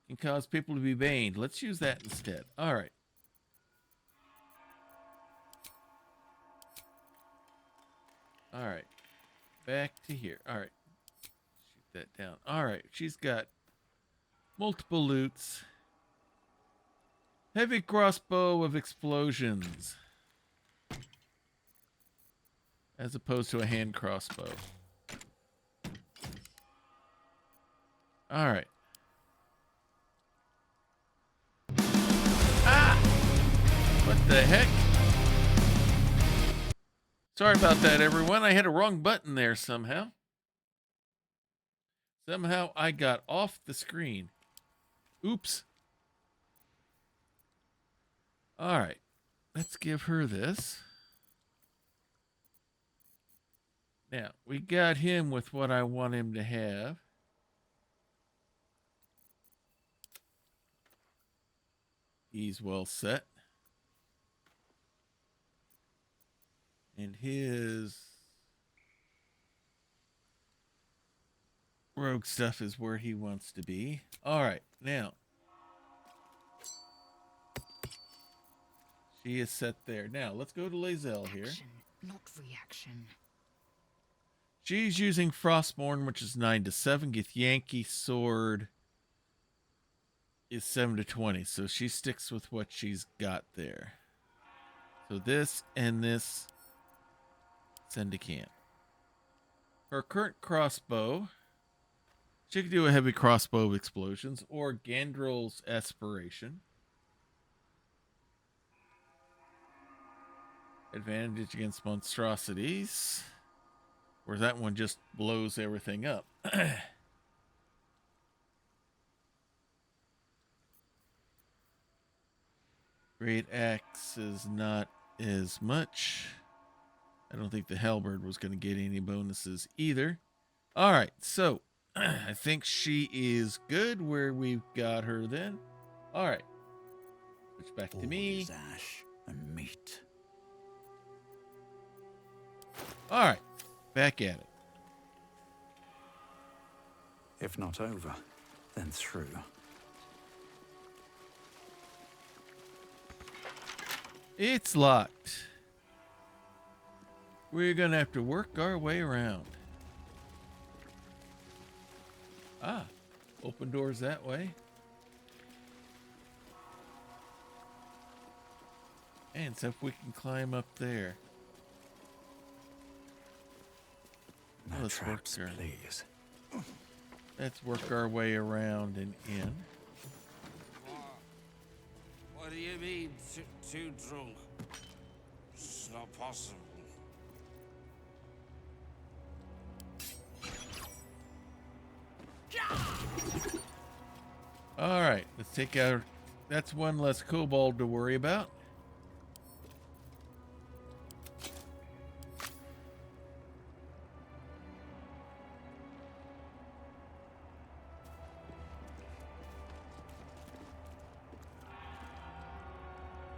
can cause people to be baned. Let's use that instead. All right. All right. Back to here. All right. Shoot that down. All right. She's got multiple loots. Heavy crossbow of explosions. As opposed to a hand crossbow. All right. Ah! What the heck? Sorry about that, everyone. I hit a wrong button there somehow. Somehow I got off the screen. Oops. All right. Let's give her this. Now, we got him with what I want him to have. He's well set. And his rogue stuff is where he wants to be. All right, now. She is set there. Now, let's go to Lae'zel here. Action, not reaction. She's using Frostborn, which is 9 to 7. Githyanki sword is 7 to 20. So she sticks with what she's got there. So this and this send to camp. Her current crossbow. She could do a heavy crossbow of explosions or Gandrel's aspiration. Advantage against monstrosities. Where that one just blows everything up. Great axe is not as much. I don't think the halberd was going to get any bonuses either. All right, so I think she is good where we've got her then. All right. Switch back to me. Is ash and meat. All right. Back at it. If not over, then through. It's locked. We're going to have to work our way around. Ah, open doors that way. And so if we can climb up there. No Let's traps, work our, please. let's work our way around and in. What do you mean, too drunk? It's not possible. All right, let's take out. That's one less kobold to worry about.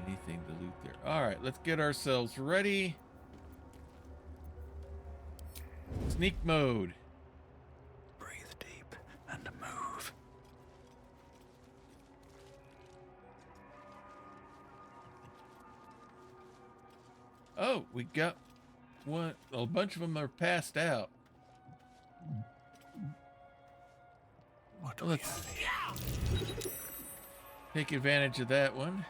Anything to loot there. All right, let's get ourselves ready. Sneak mode. Breathe deep and move. Oh, we got one. A bunch of them are passed out. What do we have here? Take advantage of that one.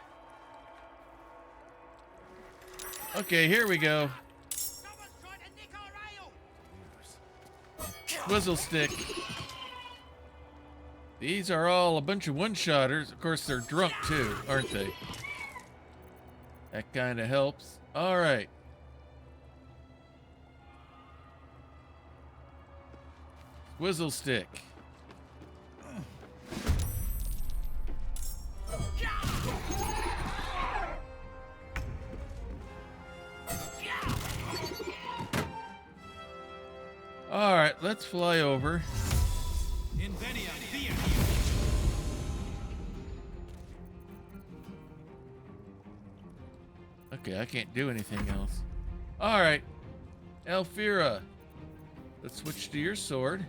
Okay, here we go. Swizzle stick. These are all a bunch of one-shotters. Of course, they're drunk too, aren't they? That kind of helps. All right. Swizzle stick. All right, let's fly over. Okay, I can't do anything else. All right, Elfira, let's switch to your sword.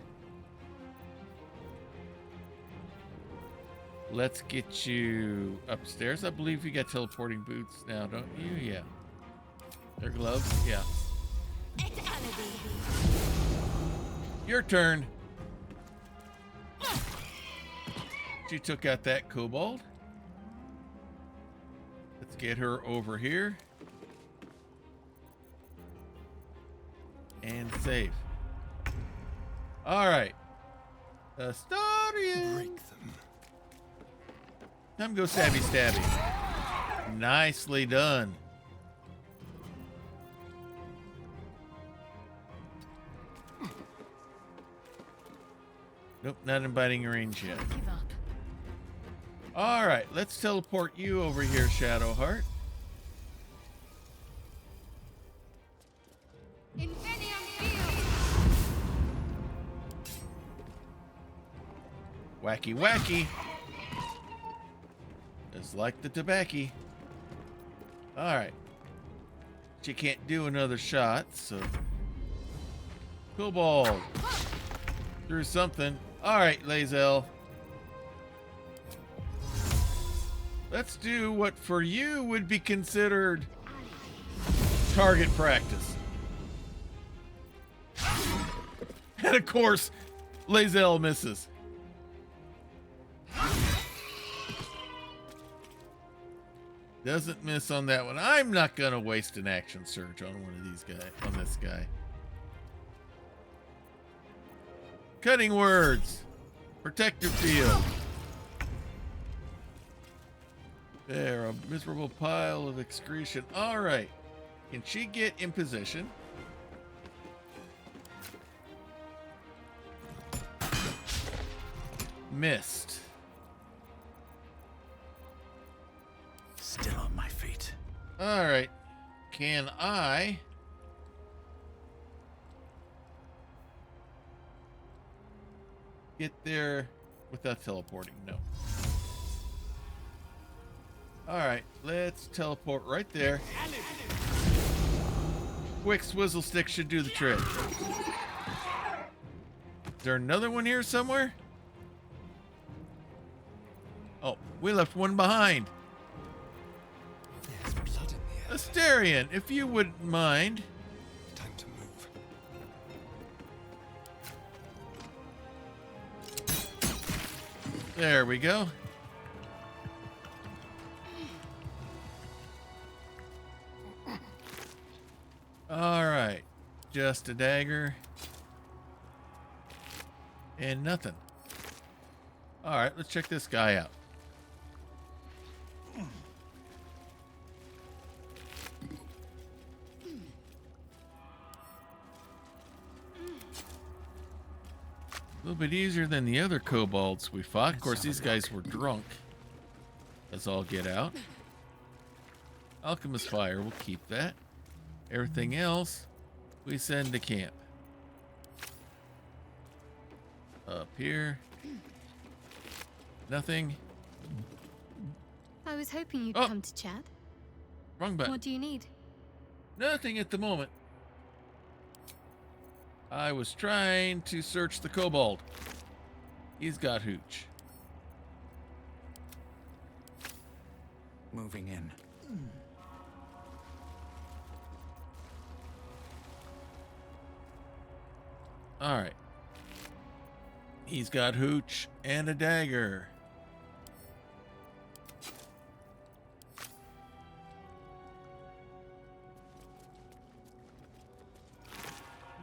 Let's get you upstairs. I believe you got teleporting boots now, don't you? Yeah. They're gloves? Yeah. Your turn. She took out that kobold. Let's get her over here. And save. All right. Astarion. Break them. Time to go stabby stabby. Nicely done. Nope, not in biting range yet. Give up. All right, let's teleport you over here, Shadowheart. Wacky wacky. It's like the tobacco. All right. She can't do another shot, so Kobold threw something. All right, Lae'zel. Let's do what for you would be considered target practice. And of course, Lae'zel misses. Doesn't miss on that one. I'm not gonna waste an action surge on one of these guys, on this guy. Cutting words. Protective field. There, a miserable pile of excretion. All right. Can she get in position? Missed. Still on my feet. All right. Can I get there without teleporting? No. All right. Let's teleport right there. Quick swizzle stick should do the trick. Is there another one here somewhere? Oh, we left one behind. There's blood in the air. Astarion, if you wouldn't mind. Time to move. There we go. All right. Just a dagger. And nothing. All right, let's check this guy out. A little bit easier than the other kobolds we fought. Of course, these guys were drunk. Let's all get out. Alchemist fire, we'll keep that. Everything else, we send to camp. Up here. Nothing. I was hoping you'd Oh. come to chat. Wrong button. What do you need? Nothing at the moment. I was trying to search the kobold. He's got hooch. Moving in. All right. He's got hooch and a dagger.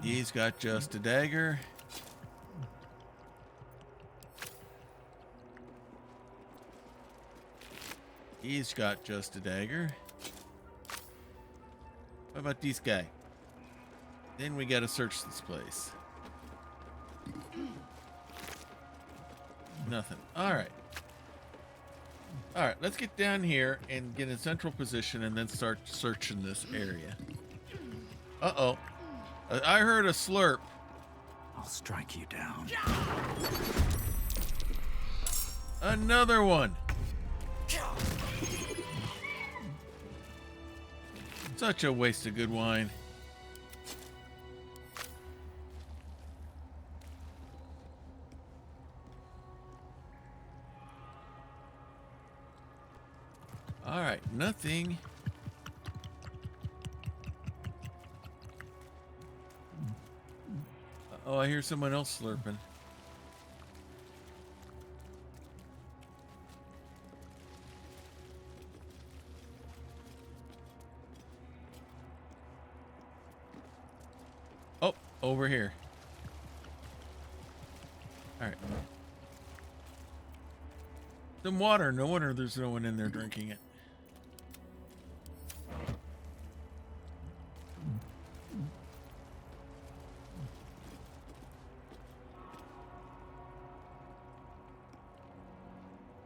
He's got just a dagger. He's got just a dagger. What about this guy? Then we gotta search this place. Nothing. All right. All right, let's get down here and get in central position and then start searching this area. Uh-oh. I heard a slurp. I'll strike you down. Another one. Such a waste of good wine. All right, nothing. Oh, I hear someone else slurping. Oh, over here. All right. Some water. No wonder there's no one in there drinking it.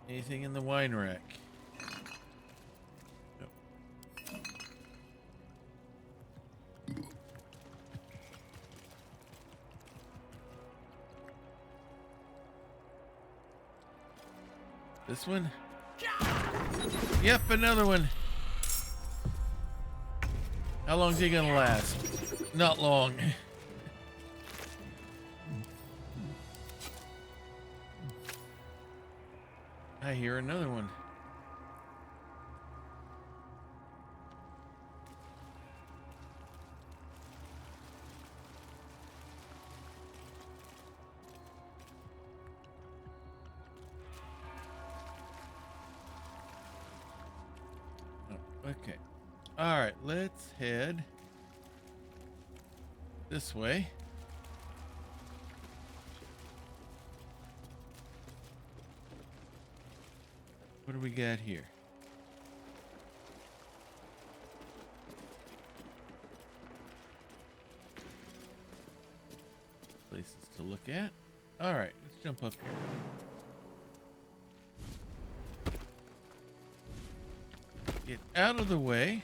Anything in the wine rack? Nope. This one? Yep, another one. How long is he gonna last? Not long. I hear another one. Oh, okay. All right, let's head this way. What do we got here? Places to look at. All right, let's jump up here. Get out of the way.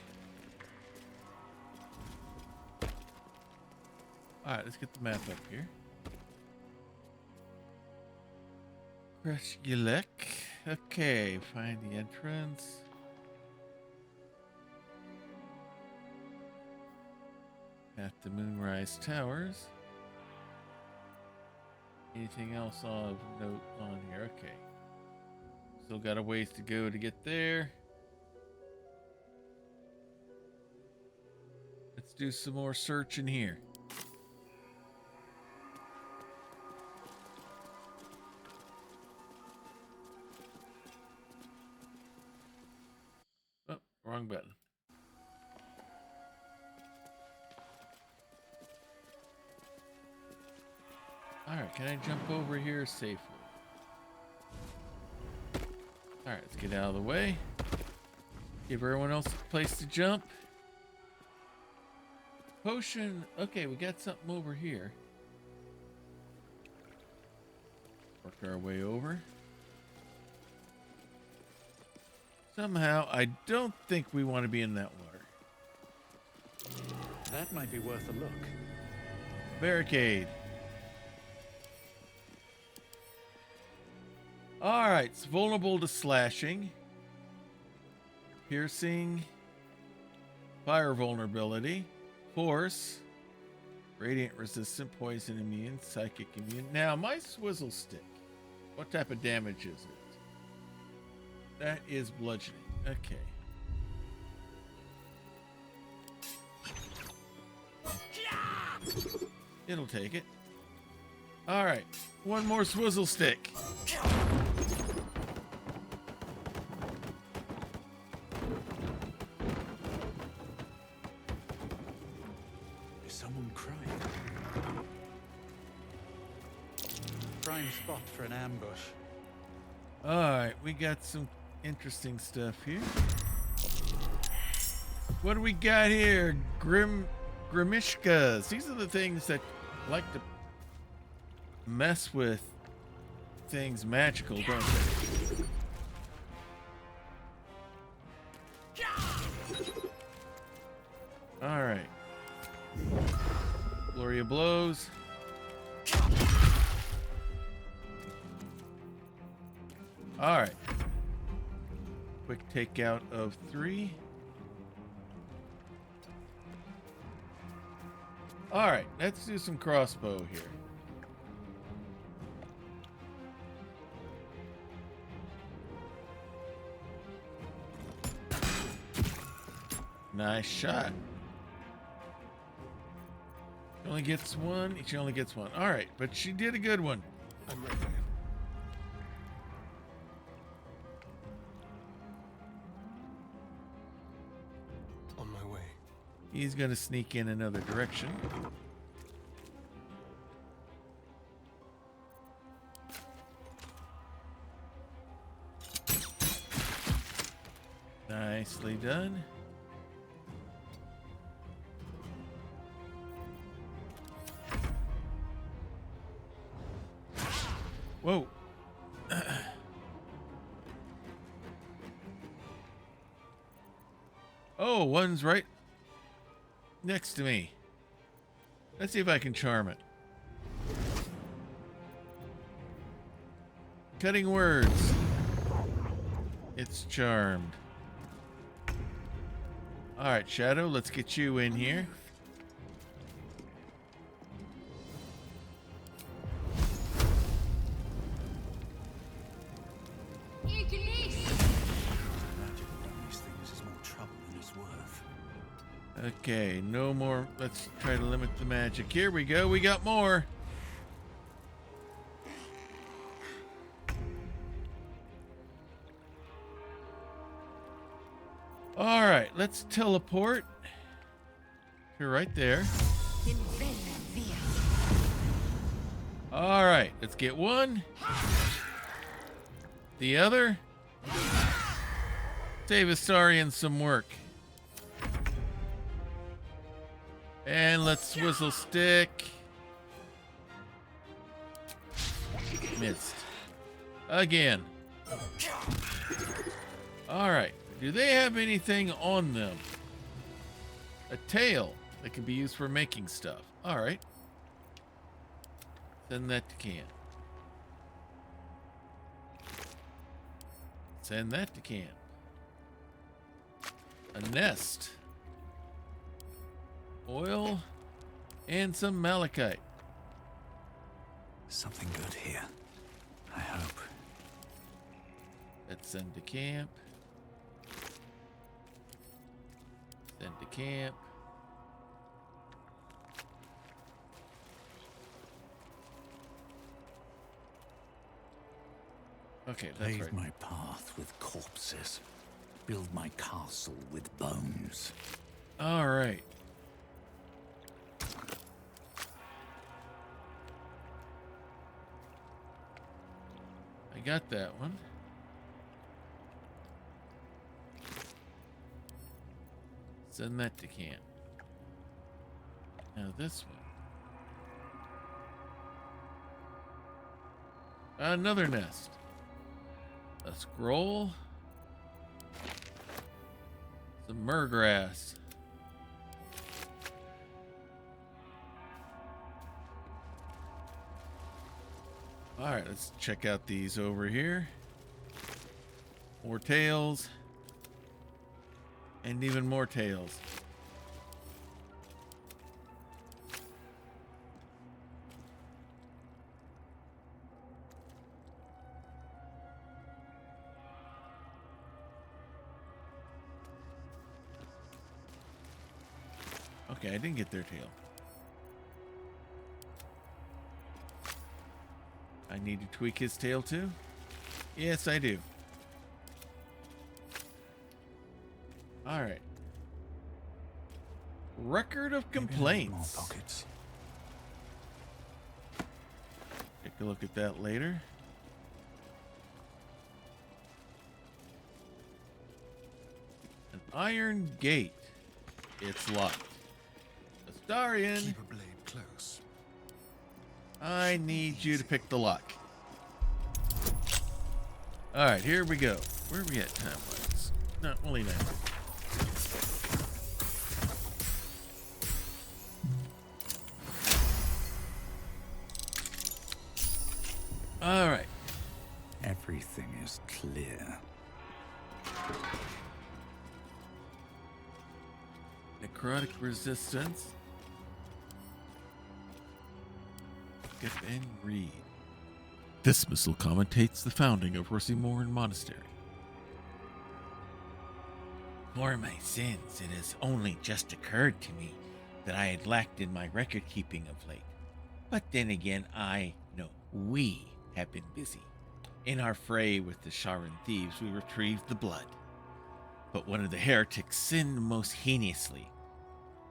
All right, let's get the map up here. Crush Gilek. Okay, find the entrance. At the Moonrise Towers. Anything else of note on here? Okay. Still got a ways to go to get there. Let's do some more searching here. Oh, wrong button. Alright, can I jump over here safely? Alright, let's get out of the way. Give everyone else a place to jump. Potion. Okay, we got something over here. Work our way over. Somehow, I don't think we want to be in that water. That might be worth a look. Barricade. Alright, it's vulnerable to slashing. Piercing. Fire vulnerability. Force. Radiant resistant. Poison immune. Psychic immune. Now, my swizzle stick. What type of damage is it? That is bludgeoning. Okay. It'll take it. Alright. One more swizzle stick. Is someone crying? Prime spot for an ambush. Alright, we got some interesting stuff here. What do we got here? Grimishkas. These are the things that like to mess with things magical, don't they? Alright. Gloria blows. All right. Quick takeout of 3. All right, let's do some crossbow here. Nice shot. She only gets one. She only gets one. All right, but she did a good one. I'm ready. On my way. He's going to sneak in another direction. Nicely done. Whoa. Oh, one's right next to me. Let's see if I can charm it. Cutting words. It's charmed. All right, Shadow, let's get you in here. Okay, no more. Let's try to limit the magic. Here we go. We got more. All right, let's teleport to right there. All right, let's get one. The other. Save Astarion some work. And let's whistle stick. Missed. Again. All right. Do they have anything on them? A tail that can be used for making stuff. All right. Send that to Can. Send that to Can. A nest. Oil and some malachite. Something good here, I hope. Let's send to camp. Send to camp. Okay, that's Pave right. my path with corpses. Build my castle with bones. All right. I got that one. Send that to camp. Now this one. Another nest. A scroll. Some myrgrass. All right, let's check out these over here. More tails. And even more tails. Okay, I didn't get their tail. I need to tweak his tail too? Yes, I do. All right. Record of complaints. More pockets. Take a look at that later. An iron gate. It's locked. Astarion. Keep a blade close. I need you to pick the lock. All right, here we go. Where are we at time-wise? Not only now. Everything is Necrotic resistance. Skip and read. This missile commentates the founding of Rosymoran Monastery. For my sins, it has only just occurred to me that I had lacked in my record keeping of late. But then again, we have been busy. In our fray with the Sharan thieves, we retrieved the blood. But one of the heretics sinned most heinously.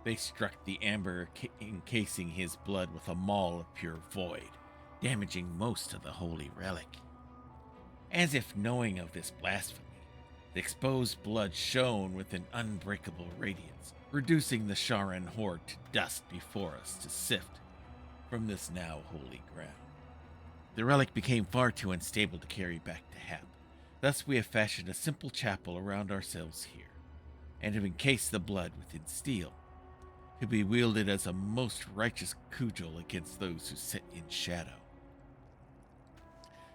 They struck the amber encasing his blood with a maul of pure void, damaging most of the holy relic. As if knowing of this blasphemy, the exposed blood shone with an unbreakable radiance, reducing the Sharan horde to dust before us to sift from this now holy ground. The relic became far too unstable to carry back to Hap. Thus we have fashioned a simple chapel around ourselves here, and have encased the blood within steel, to be wielded as a most righteous cudgel against those who sit in shadow.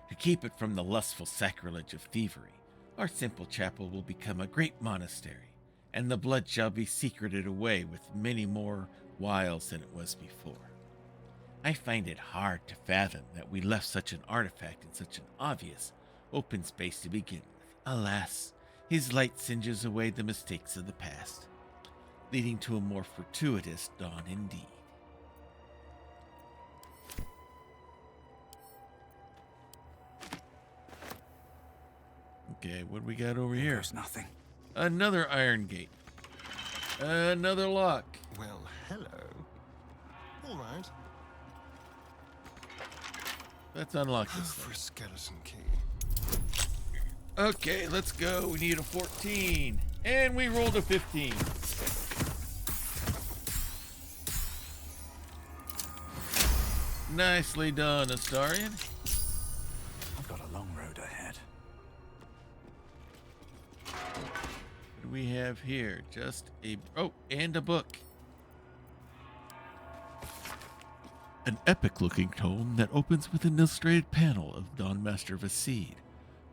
To keep it from the lustful sacrilege of thievery, our simple chapel will become a great monastery, and the blood shall be secreted away with many more wiles than it was before. I find it hard to fathom that we left such an artifact in such an obvious, open space to begin with. Alas, his light singes away the mistakes of the past, leading to a more fortuitous dawn indeed. Okay, what do we got over here? There's nothing. Another iron gate. Another lock. Well, hello. All right. Let's unlock this For a thing. skeleton key. Okay, let's go. We need a 14. And we rolled a 15. Nicely done, Astarion. I've got a long road ahead. What do we have here? Just a... Oh, and a book. An epic-looking tome that opens with an illustrated panel of Dawn Master Vaseed,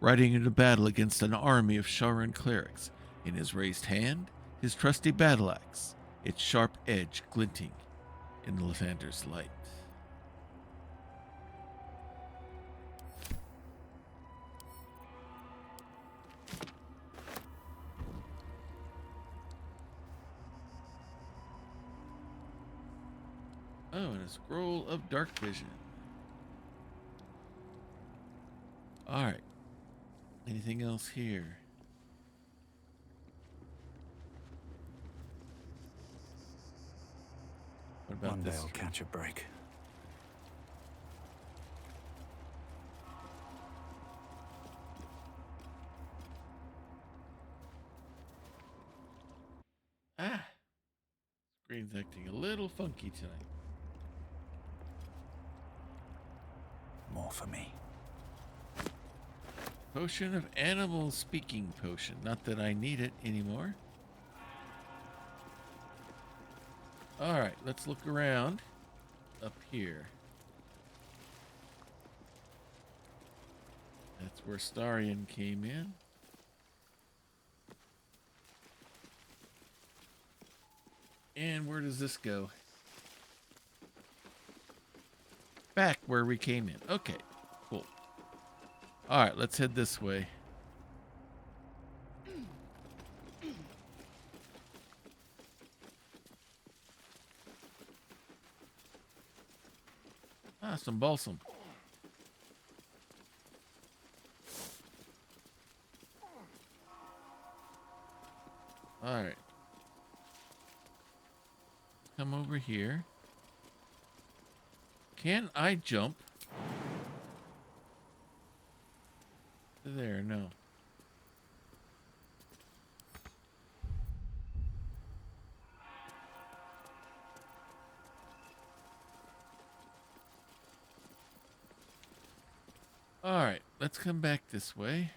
riding into battle against an army of Sharan clerics. In his raised hand, his trusty battle axe, its sharp edge glinting in the Lathander's light. Oh, and a scroll of dark vision. Alright. Anything else here? What about One day this? I'll catch a break. Ah! Screen's acting a little funky tonight. More for me. Potion of animal speaking potion. Not that I need it anymore. Alright, let's look around up here. That's where Starion came in. And where does this go? Back where we came in. Okay, cool. Alright, let's head this way. Ah, some balsam. Alright. Come over here. Can I jump? There, no. Alright, let's come back this way.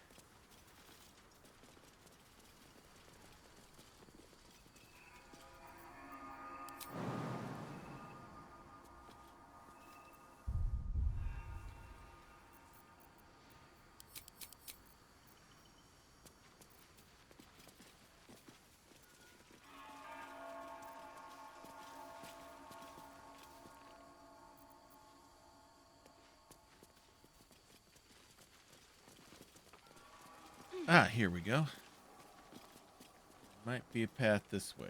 Ah, here we go. Might be a path this way.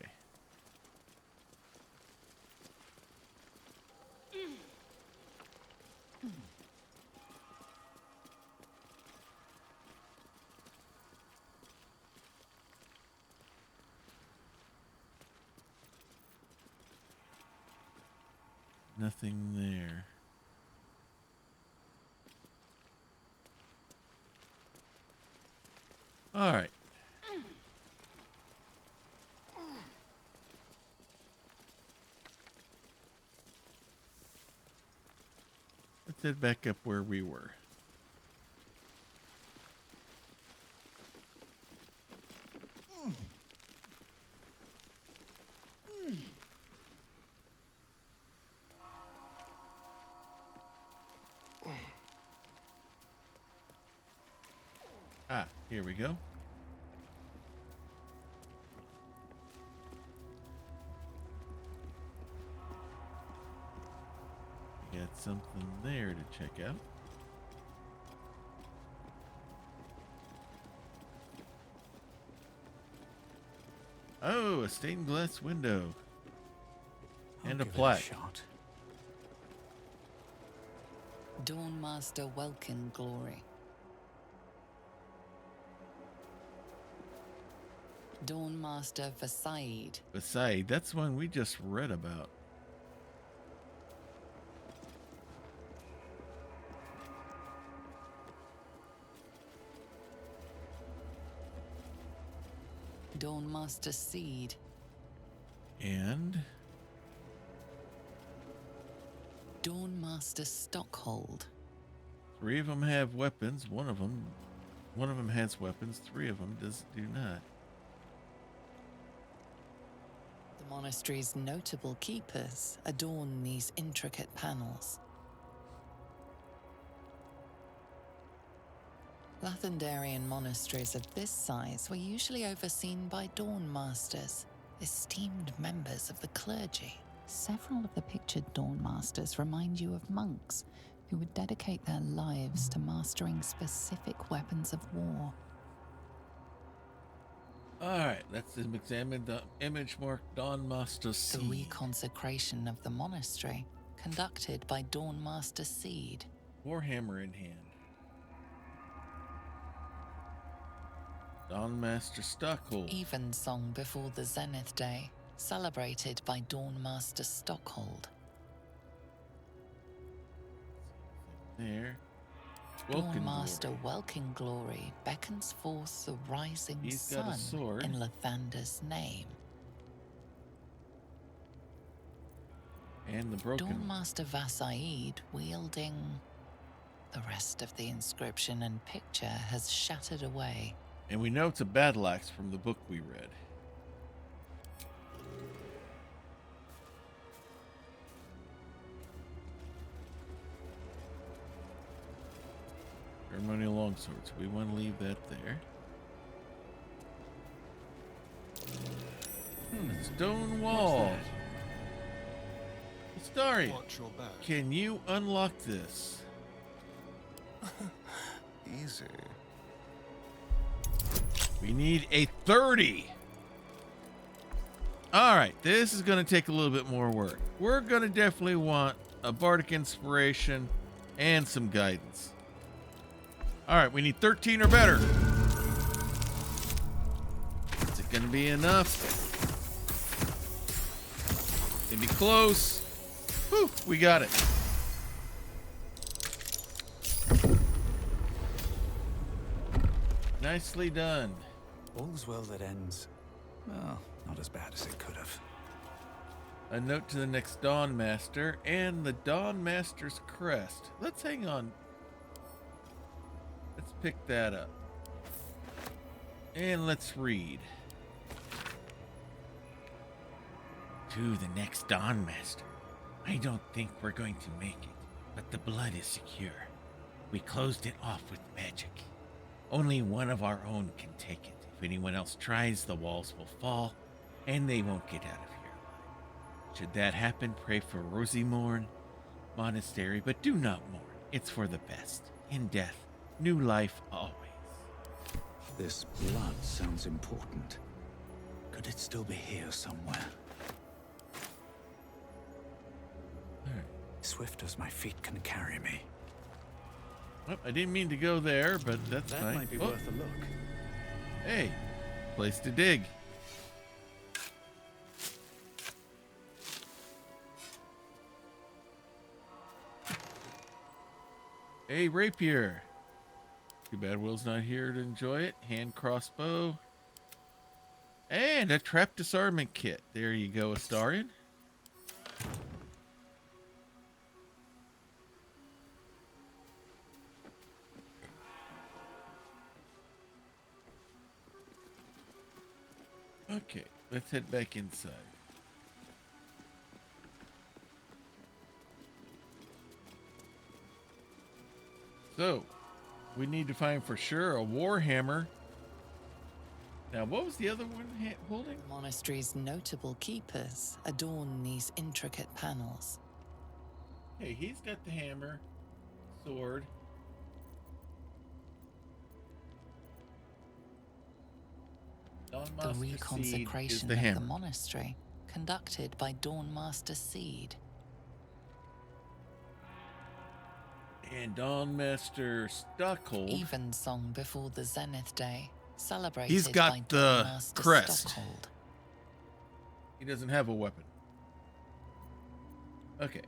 Nothing there. All right. Let's head back up where we were. Ah, here we go. We got something there to check out. Oh, a stained glass window. And a plaque. Shot. Dawnmaster Welkin Glory. Dawnmaster Versailles. Versailles, that's one we just read about. Dawnmaster Seed. And Dawnmaster Stockhold. 3 of them have weapons. One of them has weapons. 3 of them do not. The monastery's notable keepers adorn these intricate panels. Lathendarian monasteries of this size were usually overseen by Dawnmasters, esteemed members of the clergy. Several of the pictured Dawnmasters remind you of monks who would dedicate their lives to mastering specific weapons of war. Alright, let's examine the image marked Dawnmaster The Seed. reconsecration of the monastery, conducted by Dawnmaster Seed. Warhammer in hand. Dawnmaster Stockhold. Evensong before the Zenith Day, celebrated by Dawnmaster Stockhold. There. Dawnmaster Welkin Glory beckons forth the rising He's got a sun sword. in Lathander's name. And the broken. Dawnmaster Vasaid wielding... The rest of the inscription and picture has shattered away. And we know it's a battle axe from the book we read. Ceremonial longswords. We want to leave that there. Stone wall. Astarion, Watch your back. can you unlock this? Easy. We need a 30. All right, this is going to take a little bit more work. We're going to definitely want a bardic inspiration and some guidance. All right, we need 13 or better. Is it going to be enough? It'd be close. Whew, we got it. Nicely done. All's well that ends. Well, not as bad as it could have. A note to the next Dawn Master and the Dawn Master's crest. Let's hang on. Let's pick that up. And let's read. To the next Dawn Master. I don't think we're going to make it, but the blood is secure. We closed it off with magic. Only one of our own can take it. If anyone else tries, the walls will fall, and they won't get out of here alive. Should that happen, pray for Rosimorn Monastery, but do not mourn. It's for the best. In death, new life always. This blood sounds important. Could it still be here somewhere? Swift as my feet can carry me. Well, I didn't mean to go there, but that's That fine. might be worth a look. Hey, place to dig. A rapier. Too bad Will's not here to enjoy it. Hand crossbow. And a trap disarmament kit. There you go, Astarion. Okay, let's head back inside. So, we need to find for sure a warhammer. Now, what was the other one holding? The monastery's notable keepers adorn these intricate panels. Hey, he's got the hammer, sword. The Dawnmaster Seed is reconsecration the of hammer. the monastery, conducted by Dawnmaster Seed. And Dawnmaster Stockhold. Evensong before the Zenith Day, celebrated He's by got the Dawnmaster crest. Stockhold. He doesn't have a weapon. Okay.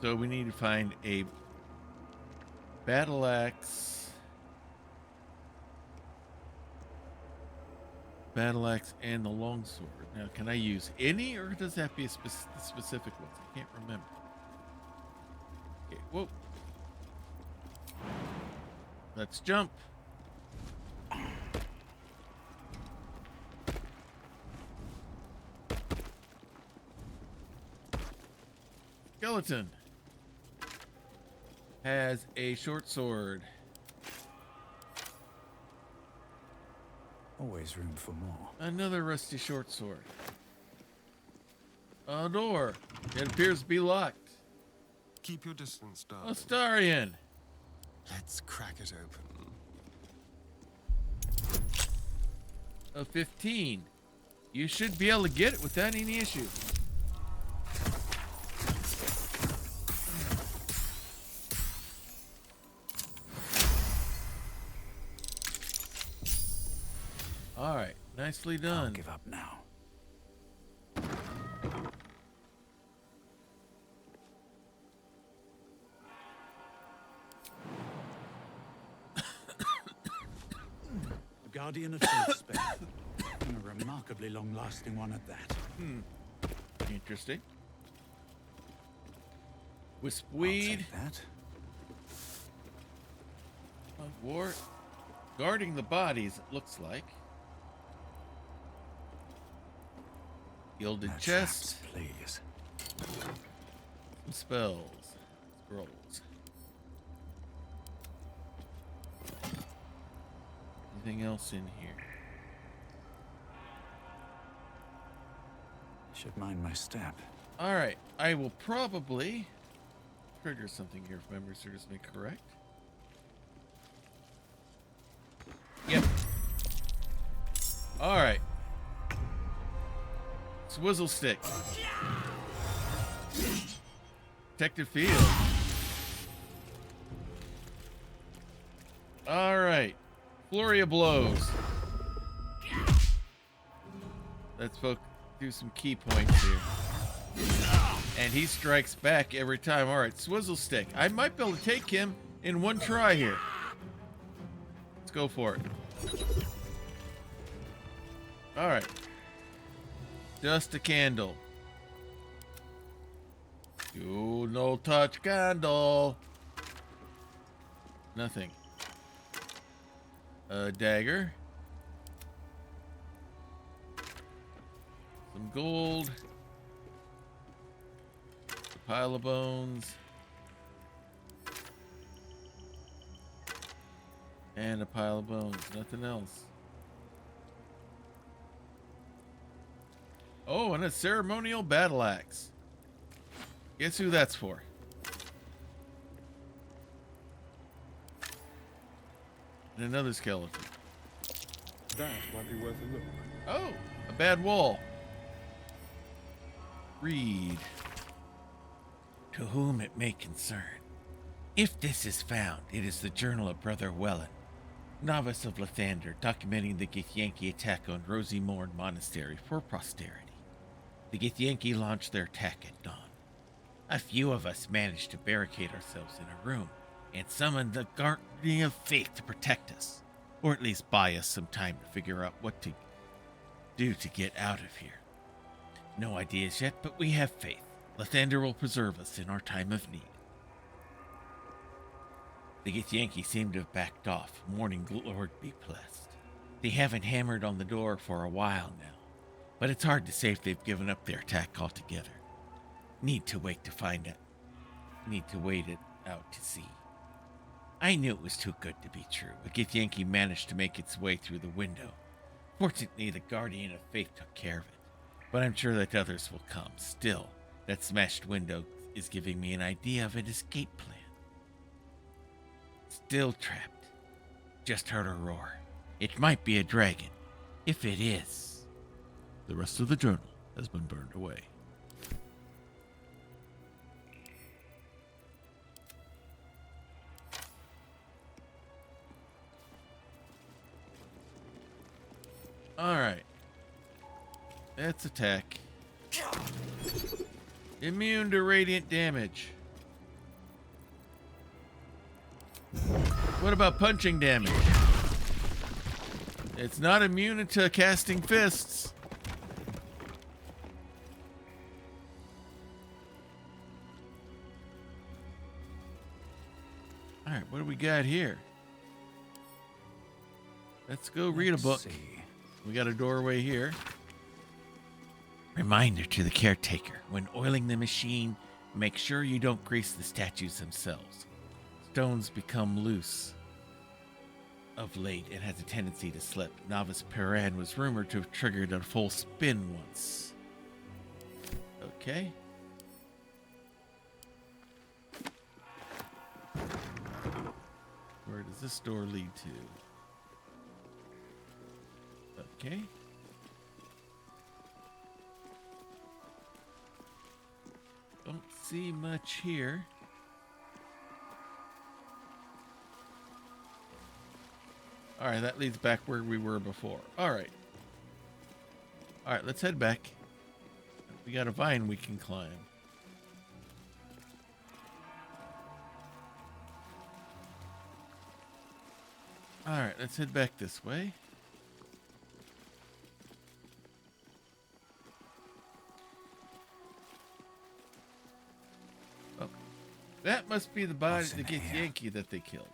So we need to find a battle axe. Battle axe and the longsword. Now, can I use any, or does that have to be a specific ones? I can't remember. Okay, whoa. Let's jump. Skeleton has a short sword. Always room for more. Another rusty short sword. A door. It appears to be locked. Keep your distance, darling. Astarion. Let's crack it open. A 15. You should be able to get it without any issue. All right, nicely done. I'll give up now. A guardian of Saint Spain, and a remarkably long-lasting one at that. Interesting. Wispweed. That. War. Guarding the bodies, it looks like. Gilded chest. Please. Some spells. Scrolls. Anything else in here? Should mind my step. Alright, I will probably trigger something here if memory serves me correct. Yep. Alright. Swizzle stick. Protective field. Alright. Flurry of blows. Let's do some key points here. And he strikes back every time. Alright, swizzle stick. I might be able to take him in one try here. Let's go for it. Alright. Just a candle. You no touch candle. Nothing. A dagger. Some gold. A pile of bones. And a pile of bones. Nothing else. Oh, and a ceremonial battle axe. Guess who that's for? And another skeleton. That might be worth a look. Oh, a bad wall. Read. To whom it may concern. If this is found, it is the journal of Brother Wellen, novice of Lathander, documenting the Githyanki attack on Rosy Morn Monastery for posterity. The Githyanki launched their attack at dawn. A few of us managed to barricade ourselves in a room and summon the Guardian of Faith to protect us, or at least buy us some time to figure out what to do to get out of here. No ideas yet, but we have faith. Lathander will preserve us in our time of need. The Githyanki seem to have backed off, mourning Lord be blessed. They haven't hammered on the door for a while now, but it's hard to say if they've given up their attack altogether. Need to wait it out to see. I knew it was too good to be true, but Githyanki managed to make its way through the window. Fortunately, the Guardian of Faith took care of it, but I'm sure that others will come. Still, that smashed window is giving me an idea of an escape plan. Still trapped. Just heard a roar. It might be a dragon. If it is... The rest of the journal has been burned away. Alright. Let's attack. Immune to radiant damage. What about punching damage? It's not immune to casting fists. Alright, what do we got here? Let's go read a book. We got a doorway here. Reminder to the caretaker, when oiling the machine, make sure you don't grease the statues themselves. Stones become loose of late and has a tendency to slip. Novice Peran was rumored to have triggered a full spin once. Okay. Where does this door lead to? Okay. Don't see much here. All right, that leads back where we were before. All right. All right, let's head back. We got a vine we can climb. All right, let's head back this way. Oh, that must be the body of the Githyanki that they killed.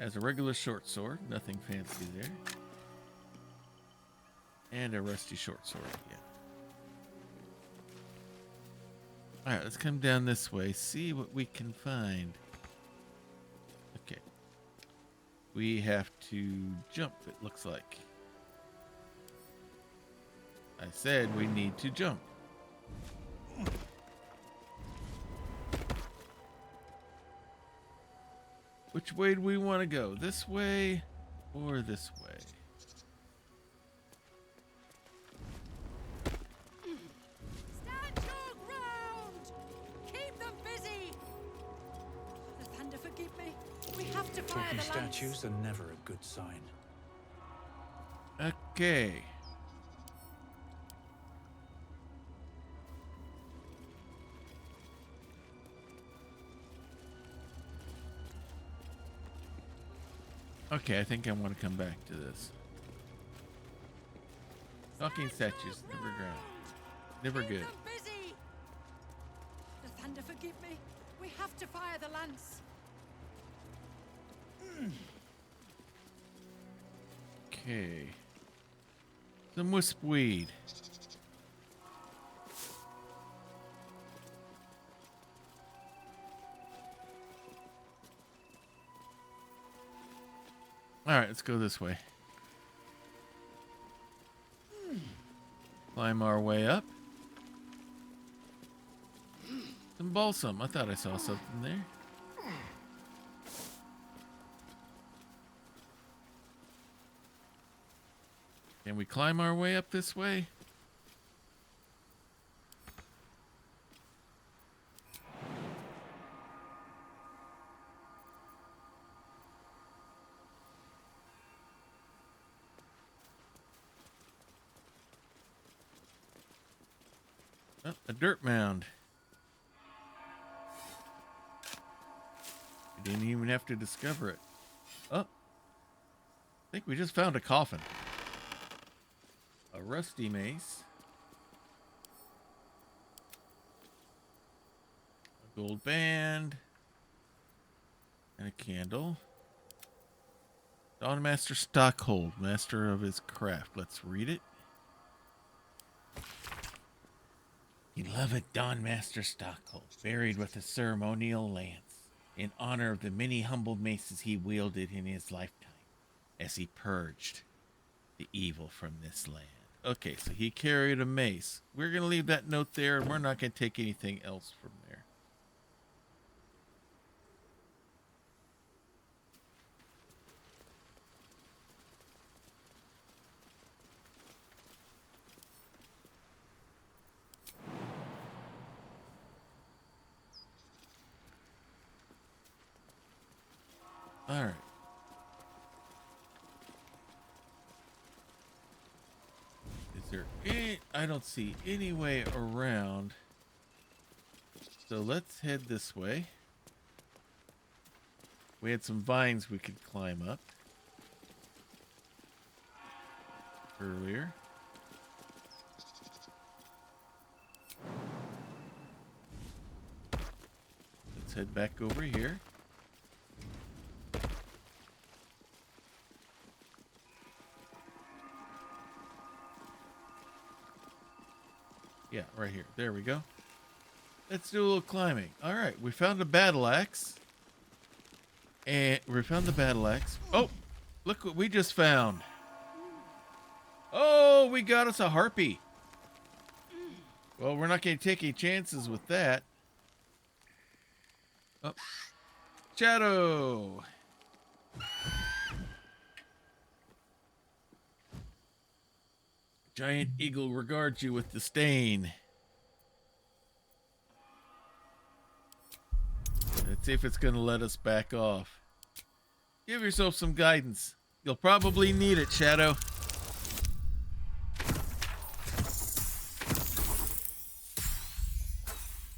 As a regular short sword, nothing fancy there. And a rusty short sword again. Alright, let's come down this way, see what we can find. Okay. We have to jump, it looks like. I said we need to jump. Which way do we want to go? This way or this way? Stand your ground! Keep them busy! The thunder, forgive me. We have to fire Talking the lance. statues are never a good sign. Okay. Okay, I think I want to come back to this. Talking statues, never ground. Never good. Busy! The thunder, forgive me. We have to fire the lance. Okay. Some wispweed. Alright, let's go this way. Climb our way up. Some balsam. I thought I saw something there. Can we climb our way up this way? Oh, a dirt mound. We didn't even have to discover it. Oh, I think we just found a coffin. A rusty mace. A gold band. And a candle. Dawnmaster Stockhold, master of his craft. Let's read it. Beloved Dawnmaster Stockhold, buried with a ceremonial lance, in honor of the many humble maces he wielded in his lifetime, as he purged the evil from this land. Okay, so he carried a mace. We're going to leave that note there, and we're not going to take anything else from there. All right. Is there any... I don't see any way around. So let's head this way. We had some vines we could climb up earlier. Let's head back over here. Yeah, right here. There we go. Let's do a little climbing. All right, we found a battle axe. And we found the battle axe. Oh, look what we just found. Oh, we got us a harpy. Well, we're not going to take any chances with that. Oh, Shadow. Giant eagle regards you with disdain. Let's see if it's going to let us back off. Give yourself some guidance. You'll probably need it, Shadow.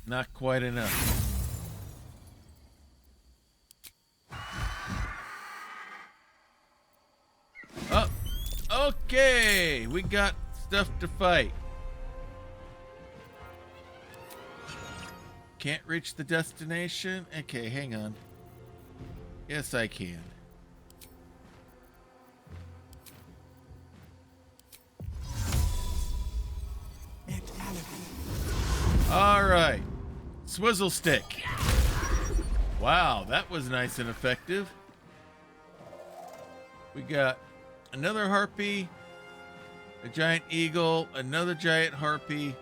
Not quite enough. Oh, okay. We got stuff to fight. Can't reach the destination? Okay, hang on. Yes, I can. All right. Swizzle stick. Wow, that was nice and effective. We got another harpy, a giant eagle, another giant harpy,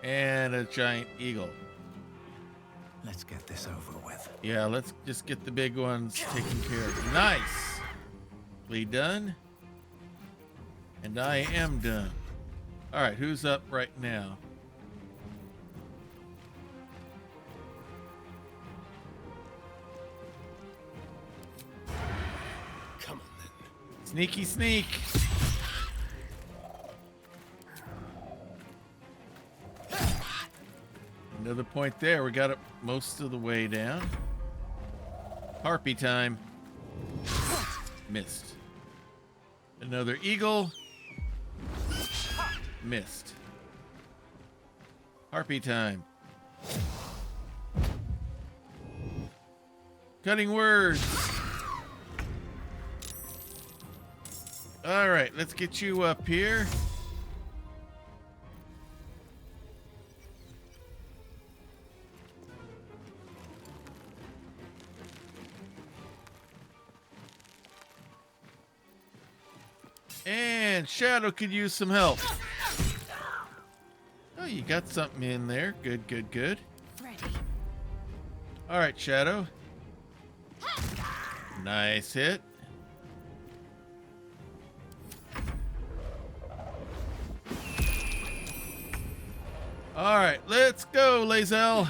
and a giant eagle. Let's get this over with. Yeah, let's just get the big ones taken care of. Nice. We done? And I am done. All right, who's up right now? Come on, then. Sneaky sneak. Another point there. We got it most of the way down. Harpy time. Missed. Another eagle. Missed. Harpy time. Cutting words. All right, let's get you up here. And Shadow could use some help. Oh, you got something in there. Good, good, good. Ready. All right, Shadow. Nice hit. All right, let's go, Lae'zel.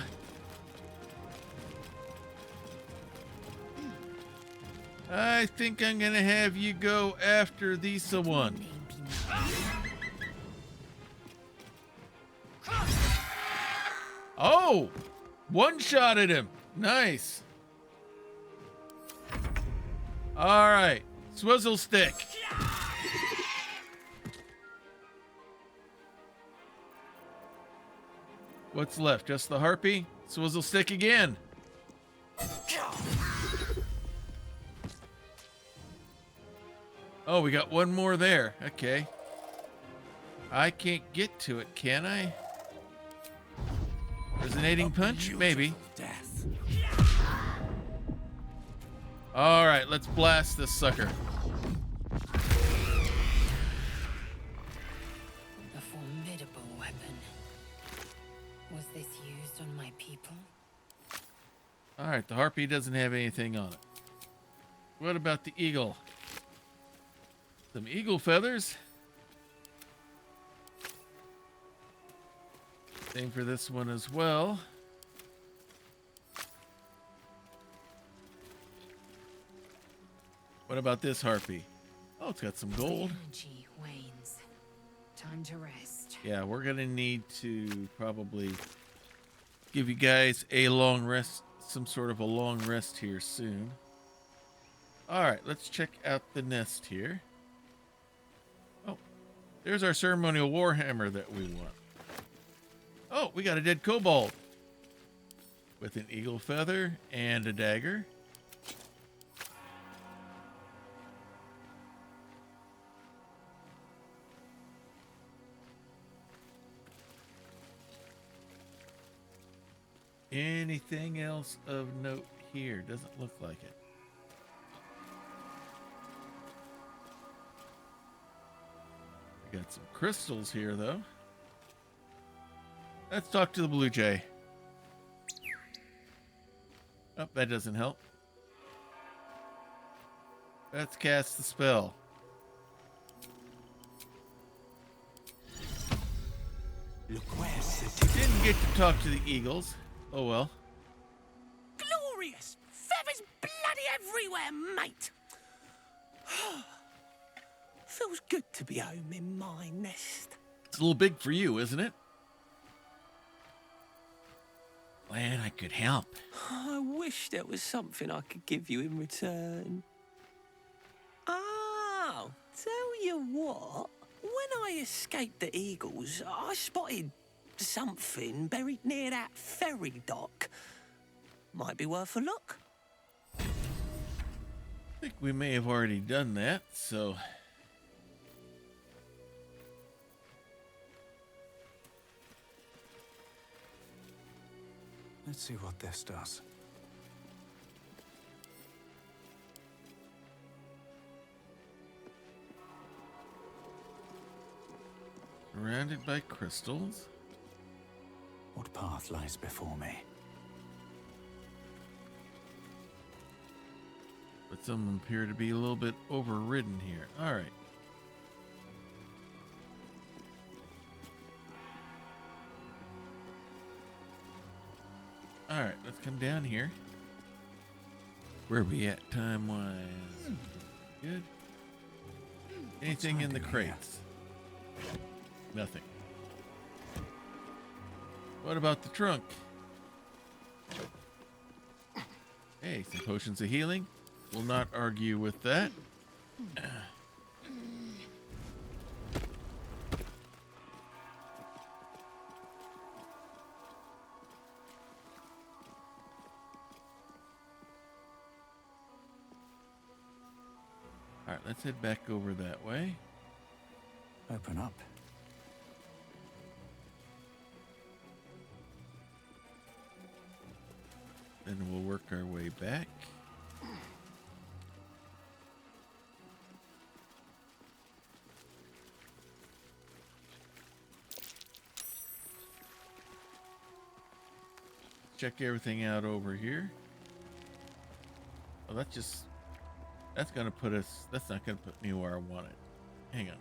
I think I'm gonna have you go after these one. Oh, one shot at him. Nice. All right, swizzle stick. What's left? Just the harpy? Swizzle stick again. Oh, we got one more there. Okay. I can't get to it, can I? Resonating punch? Maybe. Death. All right, let's blast this sucker. A formidable weapon. Was this used on my people? All right, the harpy doesn't have anything on it. What about the eagle? Some eagle feathers. Same for this one as well. What about this harpy? Oh, it's got some gold. Energy wanes. Time to rest. Yeah, we're gonna need to probably give you guys a long rest, some sort of a long rest here soon. All right, let's check out the nest here. Oh, there's our ceremonial warhammer that we want. Oh, we got a dead kobold with an eagle feather and a dagger. Anything else of note here? Doesn't look like it. We got some crystals here, though. Let's talk to the blue jay. Oh, that doesn't help. Let's cast the spell. Look where's the Didn't get to talk to the eagles. Oh well. glorious feathers bloody everywhere, mate. Feels good to be home in my nest. It's a little big for you, isn't it? Glad I could help. I wish there was something I could give you in return. Oh, tell you what. When I escaped the eagles, I spotted something buried near that ferry dock. Might be worth a look. I think we may have already done that, so... Let's see what this does. Surrounded by crystals. What path lies before me? But some appear to be a little bit overridden here. All right. All right, let's come down here. Where are we at time-wise? Good. Anything in the crates? Nothing. What about the trunk? Hey, some potions of healing. Will not argue with that. All right, let's head back over that way. Open up. Then we'll work our way back. Check everything out over here. Oh, that's gonna put us, that's not gonna put me where I want it. Hang on.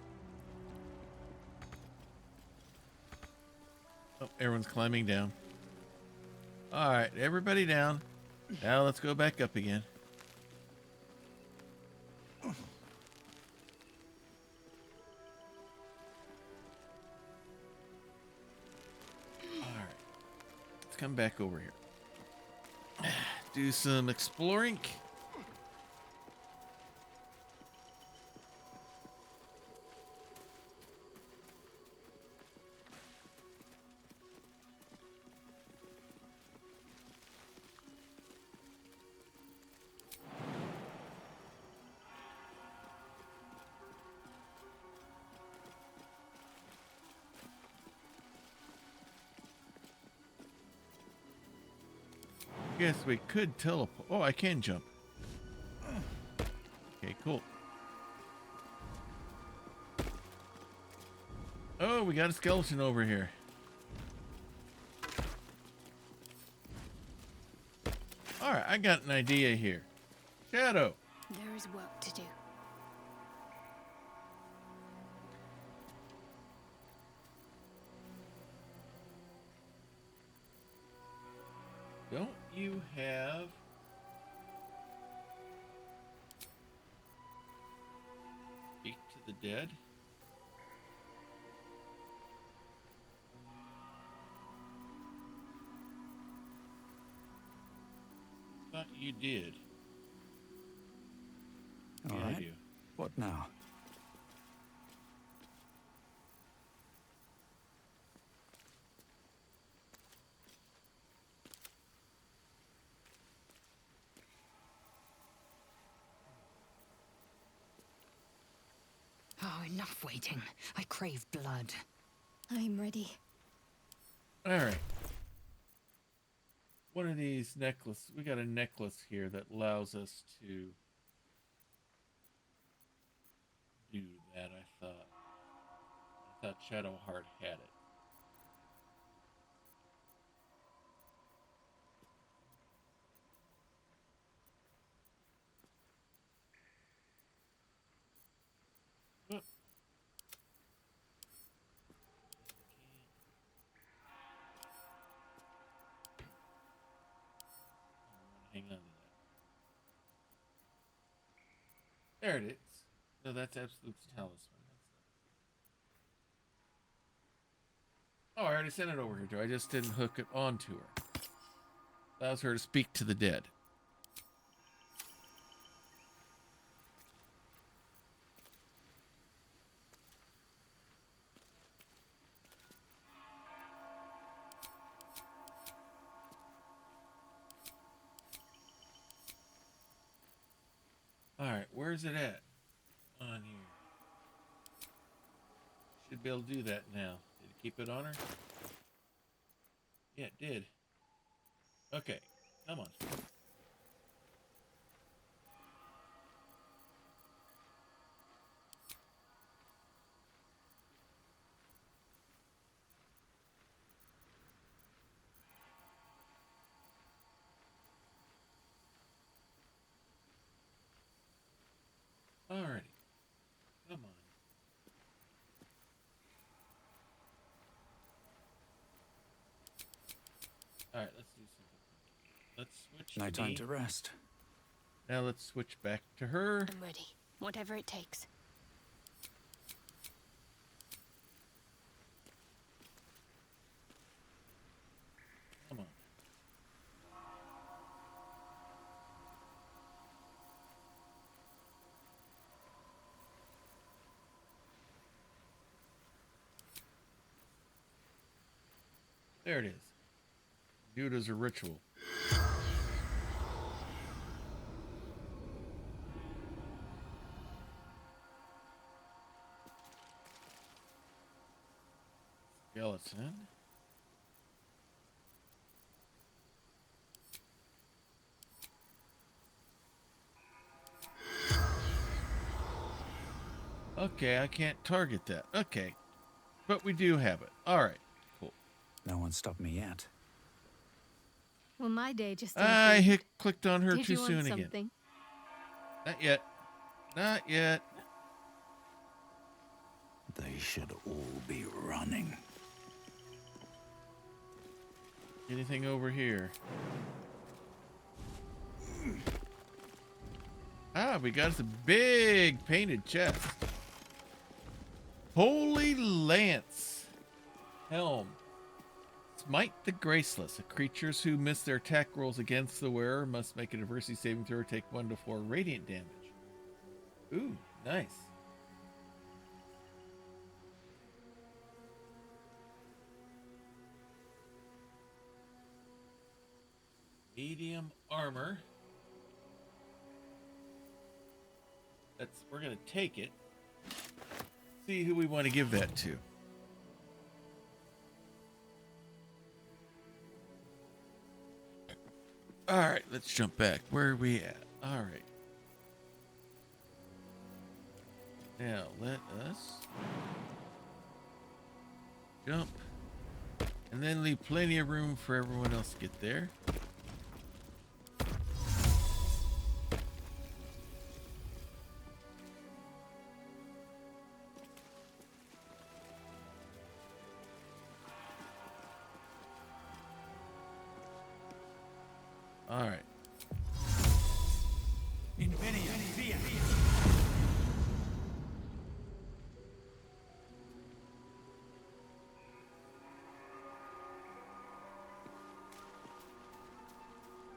Oh, everyone's climbing down. All right, everybody down. Now let's go back up again. Let's come back over here. Do some exploring. Guess we could teleport. Oh, I can jump. Okay, cool. Oh, we got a skeleton over here. All right, I got an idea here. Shadow. There is work to do. Don't you have Speak to the Dead? Thought you did. All Yeah, I right. do. What now? Oh, enough waiting. I crave blood. I'm ready. All right. One of these necklaces. We got a necklace here that allows us to do that. I thought Shadowheart had it. Oh. Hang on to that. There it is. No, that's Absolute's talisman. Oh, I already sent it over here to her. I just didn't hook it onto her. Allows her to speak to the dead. Alright, where's it at? On here. Should be able to do that now. Did it keep it on her? Yeah, it did. Okay, come on. Alrighty. Come on. Alright, let's do something. Let's switch No to time me. to rest. Now let's switch back to her. I'm ready. Whatever it takes. Come on. There it is. Do it as a ritual. Skeleton. Okay, I can't target that. Okay. But we do have it. Alright. Cool. No one stopped me yet. Well, my day just I ended. clicked on her Did too you want soon something? again. Not yet. Not yet. They should all be running. Anything over here? Ah, we got us a big painted chest. Holy Lance. Helm. Smite the Graceless. Creatures who miss their attack rolls against the wearer must make a diversity saving throw or take 1 to 4 radiant damage. Ooh, nice. Medium armor. We're gonna take it. See who we want to give that to. All right, let's jump back. Where are we at? All right. Now let us jump, and then leave plenty of room for everyone else to get there. All right.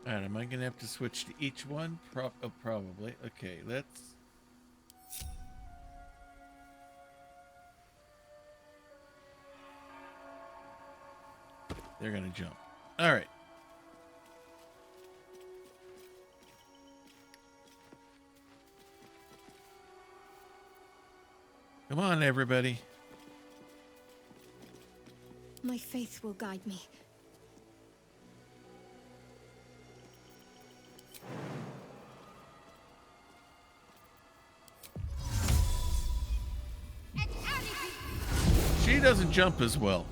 All right, am I gonna have to switch to each one? Probably. Okay, let's. They're gonna jump. All right. Come on, everybody. My faith will guide me. She doesn't jump as well.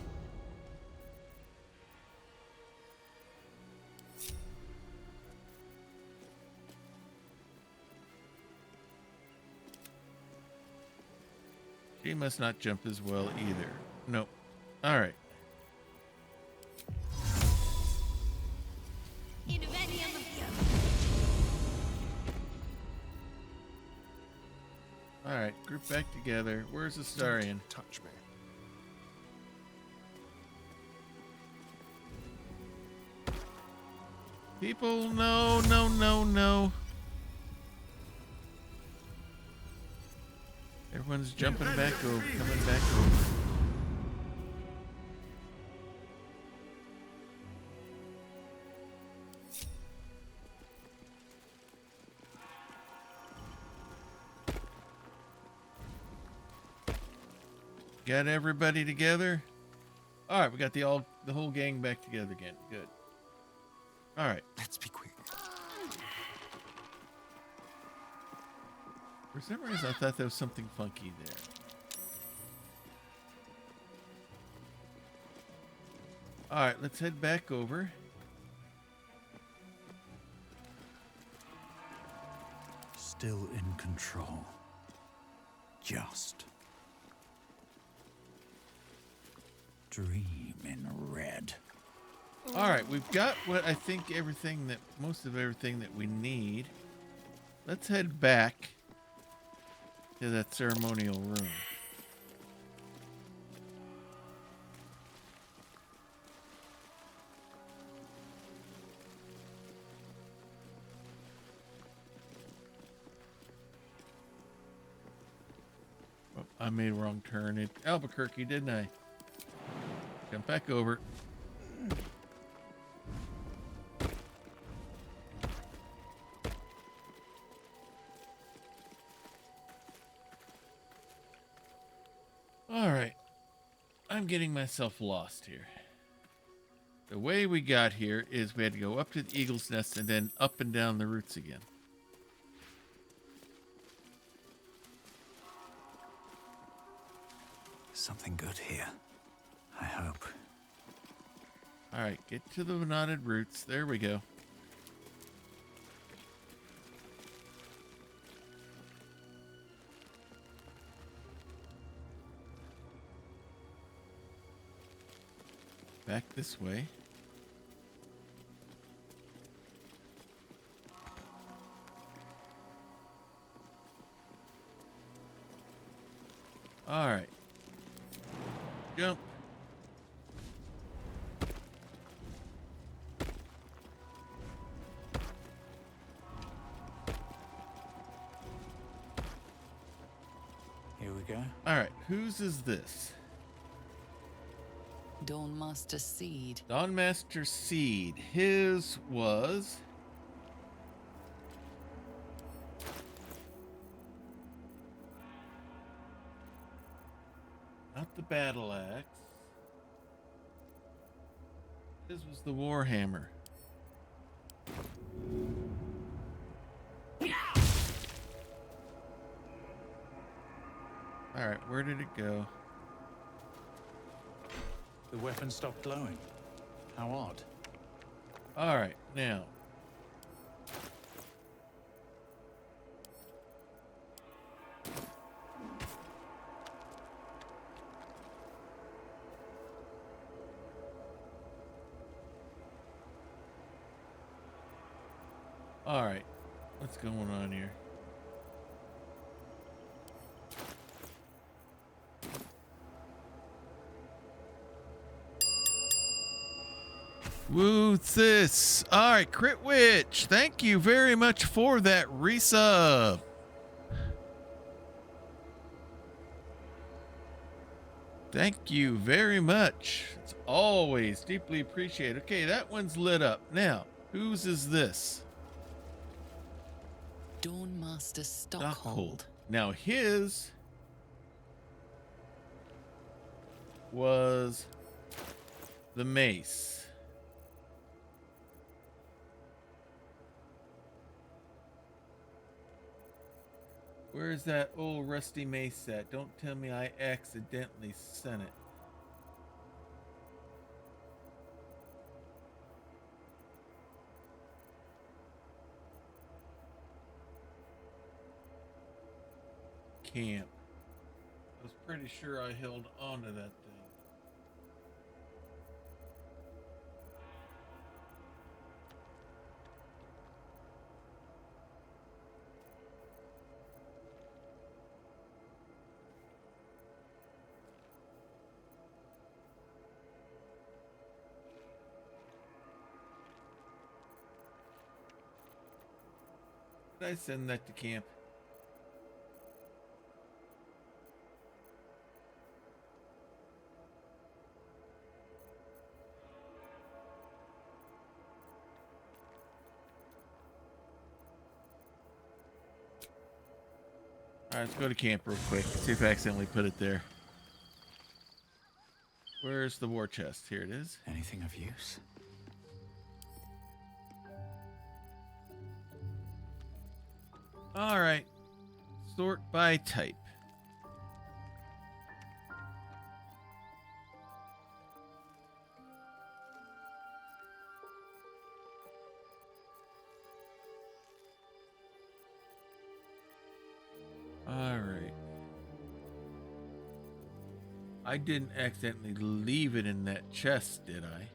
She must not jump as well either. Nope. All right. All right, group back together. Where's the Astarion? Touch me. People, no, no, no, no. Everyone's jumping back over, coming back over. Got everybody together? All right, we got the whole gang back together again. Good. All right. Let's be quick. For some reason, I thought there was something funky there. All right, let's head back over. Still in control. Just. Dream in red. All right, we've got what I think most of everything that we need. Let's head back to that ceremonial room. Oh, I made a wrong turn at Albuquerque, didn't I? Jump back over. All right. I'm getting myself lost here. The way we got here is we had to go up to the eagle's nest and then up and down the roots again. Something good here. I hope. All right, get to the knotted roots. There we go. Back this way. Jump. Here we go. All right, whose is this? Dawnmaster Seed. Dawnmaster Seed. His was... not the battle axe. His was the warhammer. All right, where did it go? The weapon stopped glowing. How odd. All right, now. All right, what's going on here? Woo this. All right, Crit Witch. Thank you very much for that resub. Thank you very much. It's always deeply appreciated. Okay, that one's lit up. Now, whose is this? Dawnmaster Stockhold. Now, his was the mace. Where's that old rusty mace at? Don't tell me I accidentally sent it. Camp. I was pretty sure I held on to that thing. Did I send that to camp? All right, let's go to camp real quick. See if I accidentally put it there. Where's the war chest? Here it is. Anything of use? All right. Sort by type. All right. I didn't accidentally leave it in that chest, did I?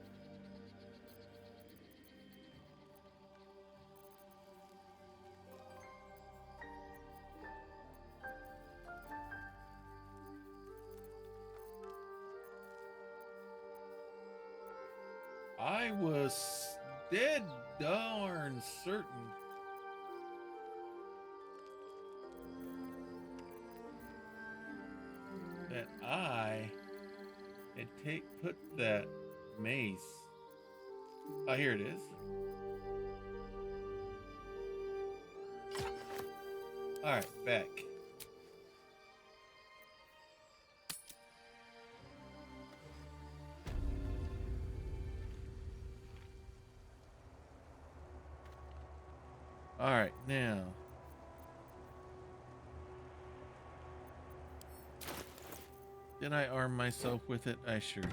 I was dead darn certain that I had put that mace. Oh, here it is. All right, back. All right, now. Did I arm myself with it? I sure did.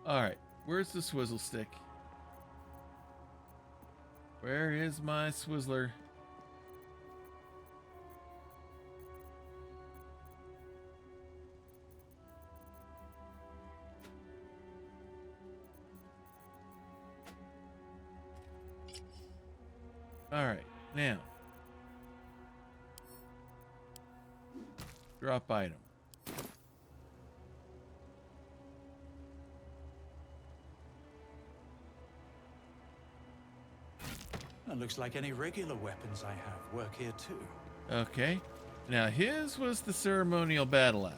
All right, where's the swizzle stick? Where is my swizzler? All right, now. Drop item. It looks like any regular weapons I have work here too. Okay. Now his was the ceremonial battle axe.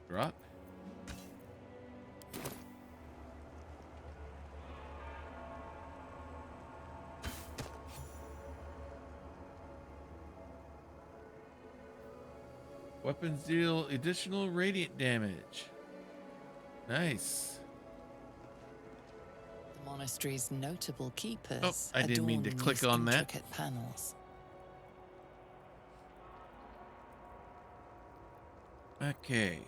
Drop. Weapons deal additional radiant damage. Nice. The monastery's notable keepers Oh, I didn't mean to adorn click these on that. intricate panels. Okay.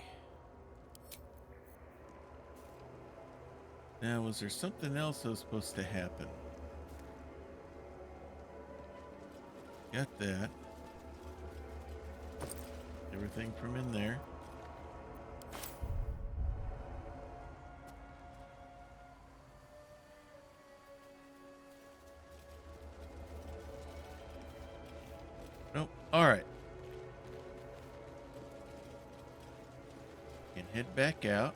Now, was there something else that was supposed to happen? Got that. Everything from in there. Nope. All right. Can head back out.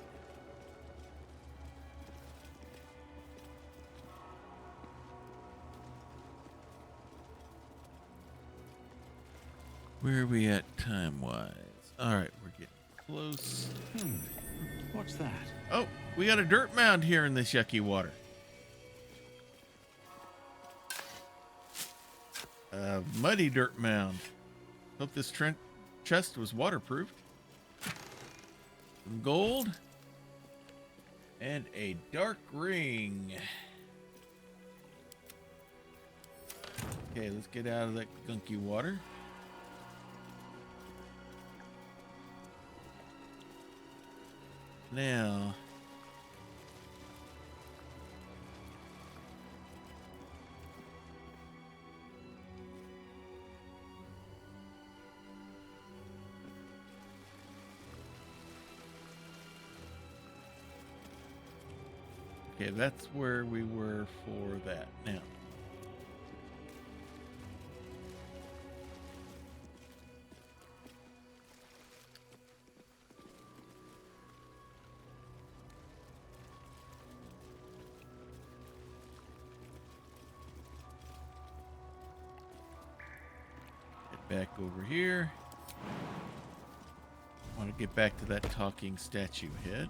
Where are we at time-wise? All right, we're getting close. What's that? Oh, we got a dirt mound here in this yucky water. A muddy dirt mound. Hope this chest was waterproofed. Some gold. And a dark ring. Okay, let's get out of that gunky water. Now, okay, that's where we were for that. Now, back over here. I want to get back to that talking statue head.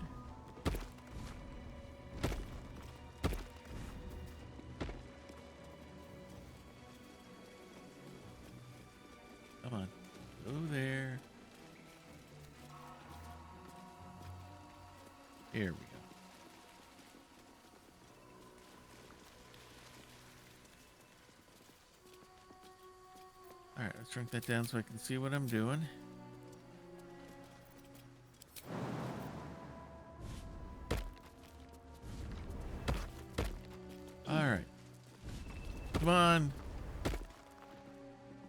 Come on. Go there. Here we go. All right, let's shrink that down so I can see what I'm doing. All right. Come on.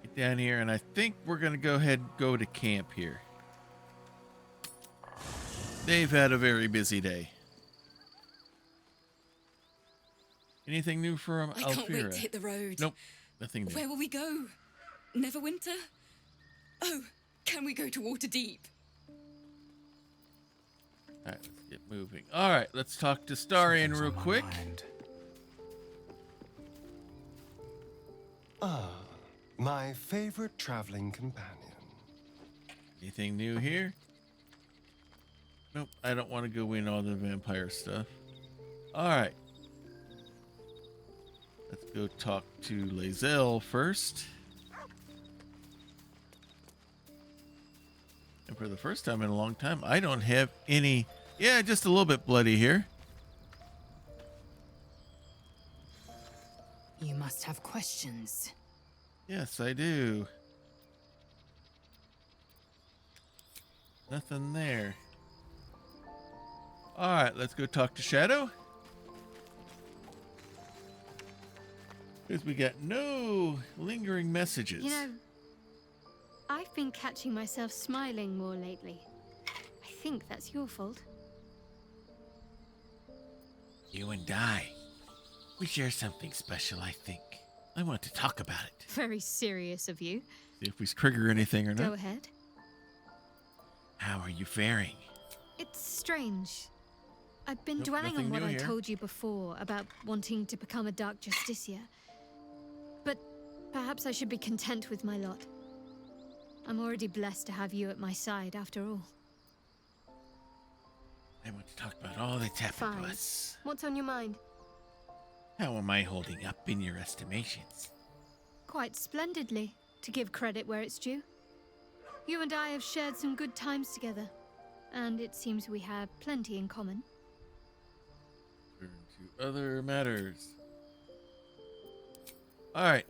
Get down here, and I think we're going to go ahead and go to camp here. They've had a very busy day. Anything new from Alfira? I can't wait to hit the road. Nope, nothing new. Where will we go? Neverwinter? Oh, can we go to Waterdeep? All right, let's get moving. All right, let's talk to Starion real quick. Ah, my favorite traveling companion. Anything new here? Nope, I don't want to go in all the vampire stuff. All right. Let's go talk to Lae'zel first. And for the first time in a long time, I don't have any... Yeah, just a little bit bloody here. You must have questions. Yes, I do. Nothing there. All right, let's go talk to Shadow. Because we got no lingering messages. You know, I've been catching myself smiling more lately. I think that's your fault. You and I, we share something special, I think. I want to talk about it. Very serious of you. See if we trigger anything or not. Go ahead. How are you faring? It's strange. I've been Nope, dwelling on nothing what new I here. told you before about wanting to become a Dark Justiciar. But perhaps I should be content with my lot. I'm already blessed to have you at my side, after all. I want to talk about all that's happened Fine. to us. What's on your mind? How am I holding up in your estimations? Quite splendidly, to give credit where it's due. You and I have shared some good times together, and it seems we have plenty in common. Turn to other matters. All right,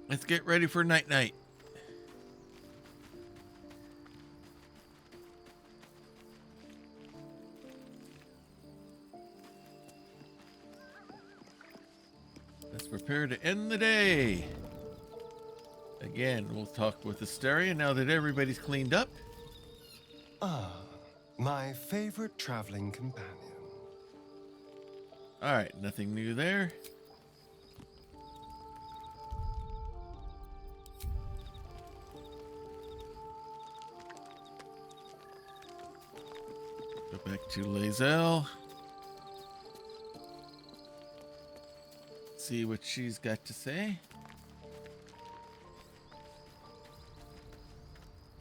let's get ready for night-night. Let's prepare to end the day. Again, we'll talk with Asteria now that everybody's cleaned up. Ah, my favorite traveling companion. All right, nothing new there. Go back to Lae'zel. See what she's got to say.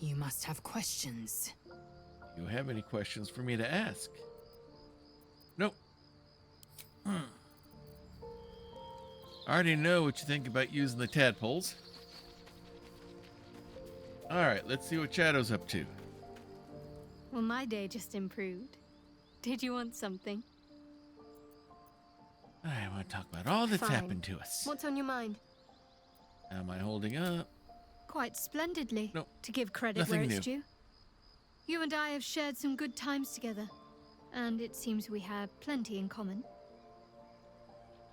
You must have questions. You have any questions for me to ask? Nope. I already know what you think about using the tadpoles. All right, let's see what Shadow's up to. Well, my day just improved. Did you want something? I want to talk about all that's Fine. happened to us. What's on your mind? How am I holding up? Quite splendidly, Nope. to give credit Nothing where new. it's due. You and I have shared some good times together, and it seems we have plenty in common.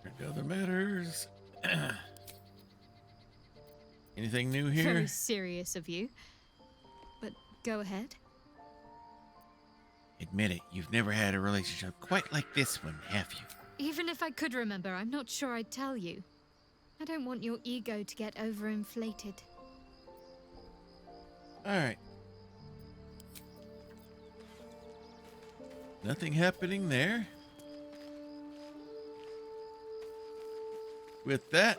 Turn to other matters. Anything new here? Very serious of you. But go ahead. Admit it, you've never had a relationship quite like this one, have you? Even if I could remember, I'm not sure I'd tell you. I don't want your ego to get overinflated. All right. Nothing happening there. With that,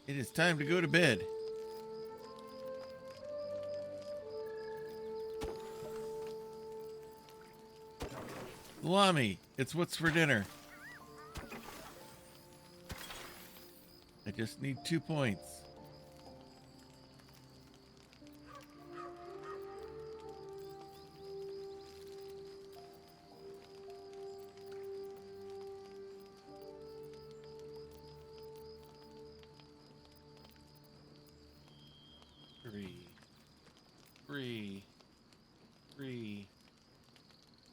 it is time to go to bed. Salami, it's what's for dinner. I just need 2 points.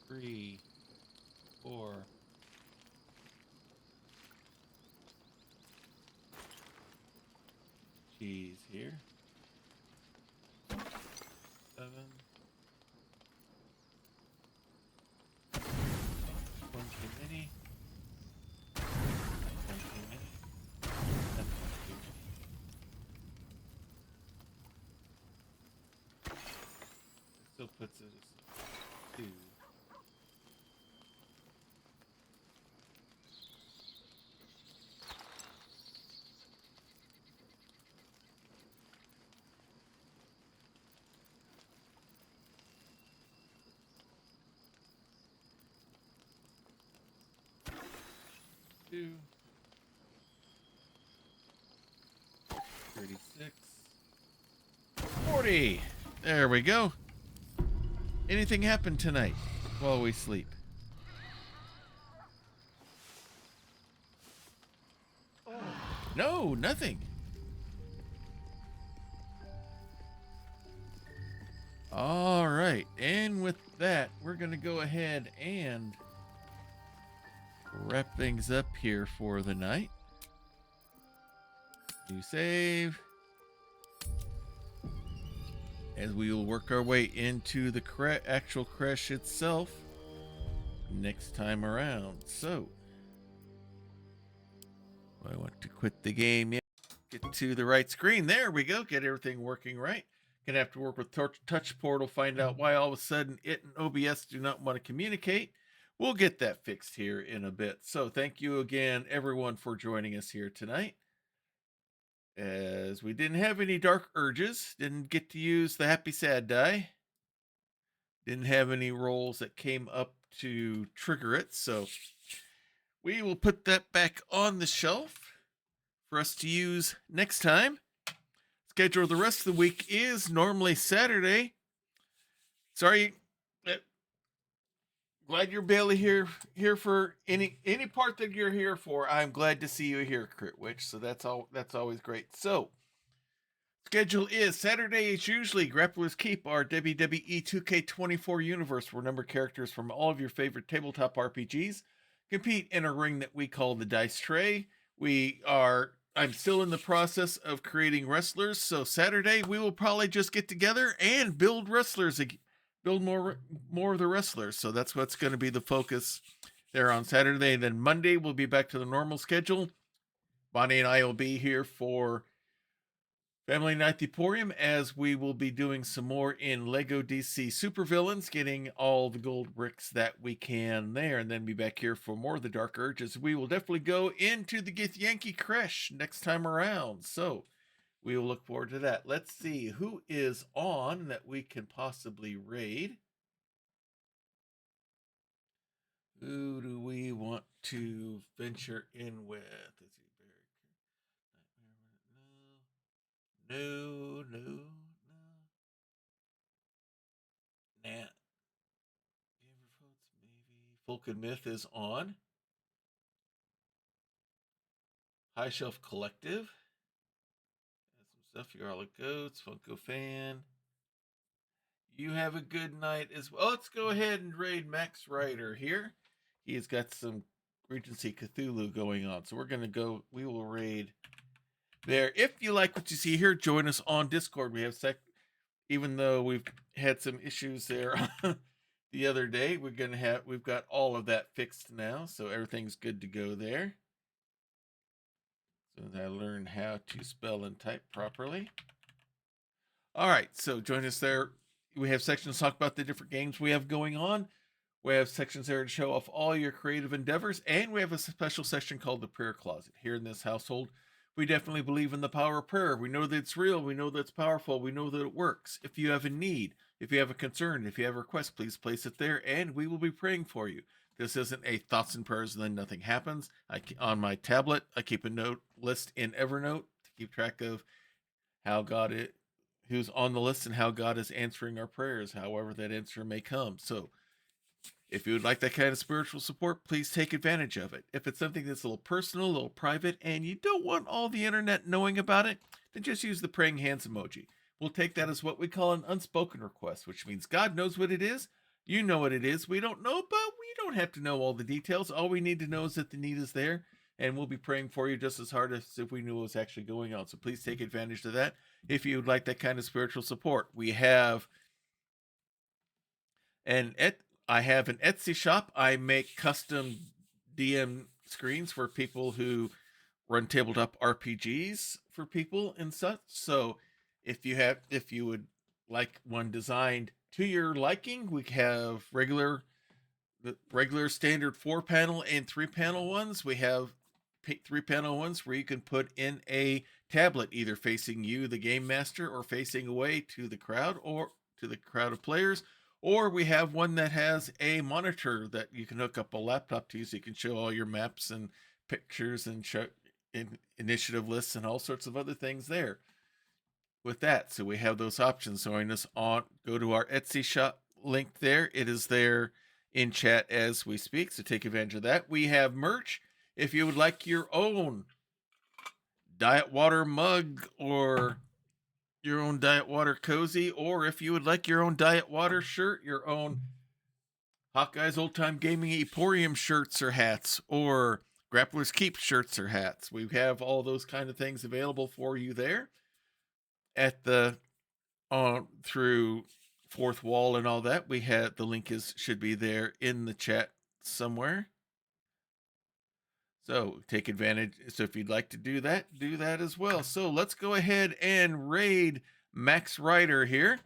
Three, 4. Cheese here. 7. One too many. One too many. That's one too many. Still puts it as 2. Two. 36. 40. There we go. Anything happen tonight while we sleep? No, nothing. All right. And with that, we're going to go ahead and wrap things up here for the night. New save. As we will work our way into the actual crash itself next time around. So, I want to quit the game yet. Get to the right screen. There we go. Get everything working right. Gonna have to work with Touch Portal, find out why all of a sudden it and OBS do not want to communicate. We'll get that fixed here in a bit. So thank you again, everyone, for joining us here tonight. As we didn't have any dark urges, didn't get to use the happy sad die, didn't have any rolls that came up to trigger it, so we will put that back on the shelf for us to use next time. Schedule the rest of the week is normally Saturday. Sorry, glad you're Bailey here for any part that you're here for. I'm glad to see you here, Crit Witch. So that's always great. So schedule is Saturday is usually Grappler's Keep, our WWE 2K24 universe, where number characters from all of your favorite tabletop RPGs compete in a ring that we call the Dice Tray. I'm still in the process of creating wrestlers, so Saturday we will probably just get together and build wrestlers, build more of the wrestlers. So that's what's going to be the focus there on Saturday. And then Monday we'll be back to the normal schedule. Bonnie and I will be here for Family Night the Emporium, as we will be doing some more in Lego DC Supervillains, getting all the gold bricks that we can there, and then be back here for more of the Dark Urges. We will definitely go into the Githyanki Crash next time around, so we will look forward to that. Let's see who is on that we can possibly raid. Who do we want to venture in with? No. Nah. Folk and Myth is on. High Shelf Collective. Some stuff. You're all a Goats. Funko Fan. You have a good night as well. Let's go ahead and raid Max Ryder here. He's got some Regency Cthulhu going on. So we will raid there. If you like what you see here, join us on Discord. We have even though we've had some issues there the other day, we've got all of that fixed now, so everything's good to go there. So I learned how to spell and type properly. All right, so join us there. We have sections to talk about the different games we have going on. We have sections there to show off all your creative endeavors, and we have a special section called the Prayer Closet. Here in this household, we definitely believe in the power of prayer. We know that it's real. We know that it's powerful. We know that it works. If you have a need, if you have a concern, if you have a request, please place it there, and we will be praying for you. This isn't a thoughts and prayers and then nothing happens. On my tablet, I keep a note list in Evernote to keep track of who's on the list and how God is answering our prayers, however that answer may come. So if you would like that kind of spiritual support, please take advantage of it. If it's something that's a little personal, a little private, and you don't want all the internet knowing about it, then just use the praying hands emoji. We'll take that as what we call an unspoken request, which means God knows what it is. You know what it is. We don't know, but we don't have to know all the details. All we need to know is that the need is there, and we'll be praying for you just as hard as if we knew what was actually going on. So please take advantage of that if you would like that kind of spiritual support. We have I have an Etsy shop. I make custom DM screens for people who run tabletop RPGs for people and such. So if you would like one designed to your liking, we have the regular standard 4-panel and 3-panel ones. We have 3-panel ones where you can put in a tablet, either facing you, the game master, or facing away to the crowd or to the crowd of players. Or we have one that has a monitor that you can hook up a laptop to, so you can show all your maps and pictures and show initiative lists and all sorts of other things there with that. So we have those options. So go to our Etsy shop link there. It is there in chat as we speak, so take advantage of that. We have merch. If you would like your own Diet Water mug or your own Diet Water cozy, or if you would like your own Diet Water shirt, your own Hawkeye's Old Time Gaming Emporium shirts or hats, or Grappler's Keep shirts or hats, we have all those kind of things available for you there at the through Fourth Wall and all that. We have the link should be there in the chat somewhere. So take advantage. So if you'd like to do that as well. So let's go ahead and raid Max Ryder here.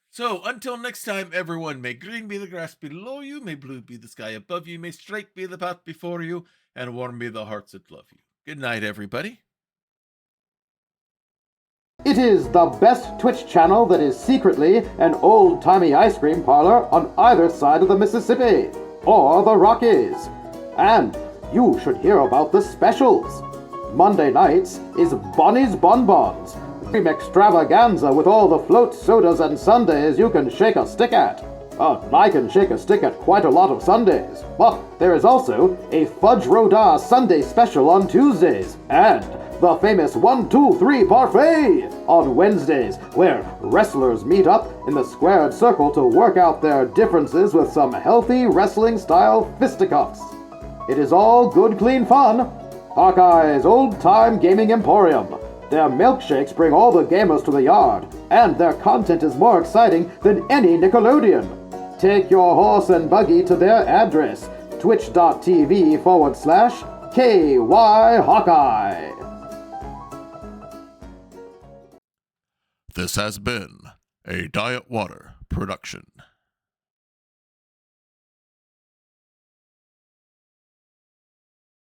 So, until next time, everyone, may green be the grass below you, may blue be the sky above you, may straight be the path before you, and warm be the hearts that love you. Good night, everybody. It is the best Twitch channel that is secretly an old-timey ice cream parlor on either side of the Mississippi, or the Rockies. And you should hear about the specials. Monday nights is Bonnie's Bonbons, cream extravaganza with all the float sodas and sundaes you can shake a stick at. I can shake a stick at quite a lot of Sundays, but there is also a Fudge Rodin Sunday special on Tuesdays, and the famous 1, 2, 3 parfait on Wednesdays, where wrestlers meet up in the squared circle to work out their differences with some healthy wrestling-style fisticuffs. It is all good, clean fun. Hawkeye's old-time gaming emporium. Their milkshakes bring all the gamers to the yard, and their content is more exciting than any Nickelodeon. Take your horse and buggy to their address, twitch.tv/KY Hawkeye. This has been a Diet Water production.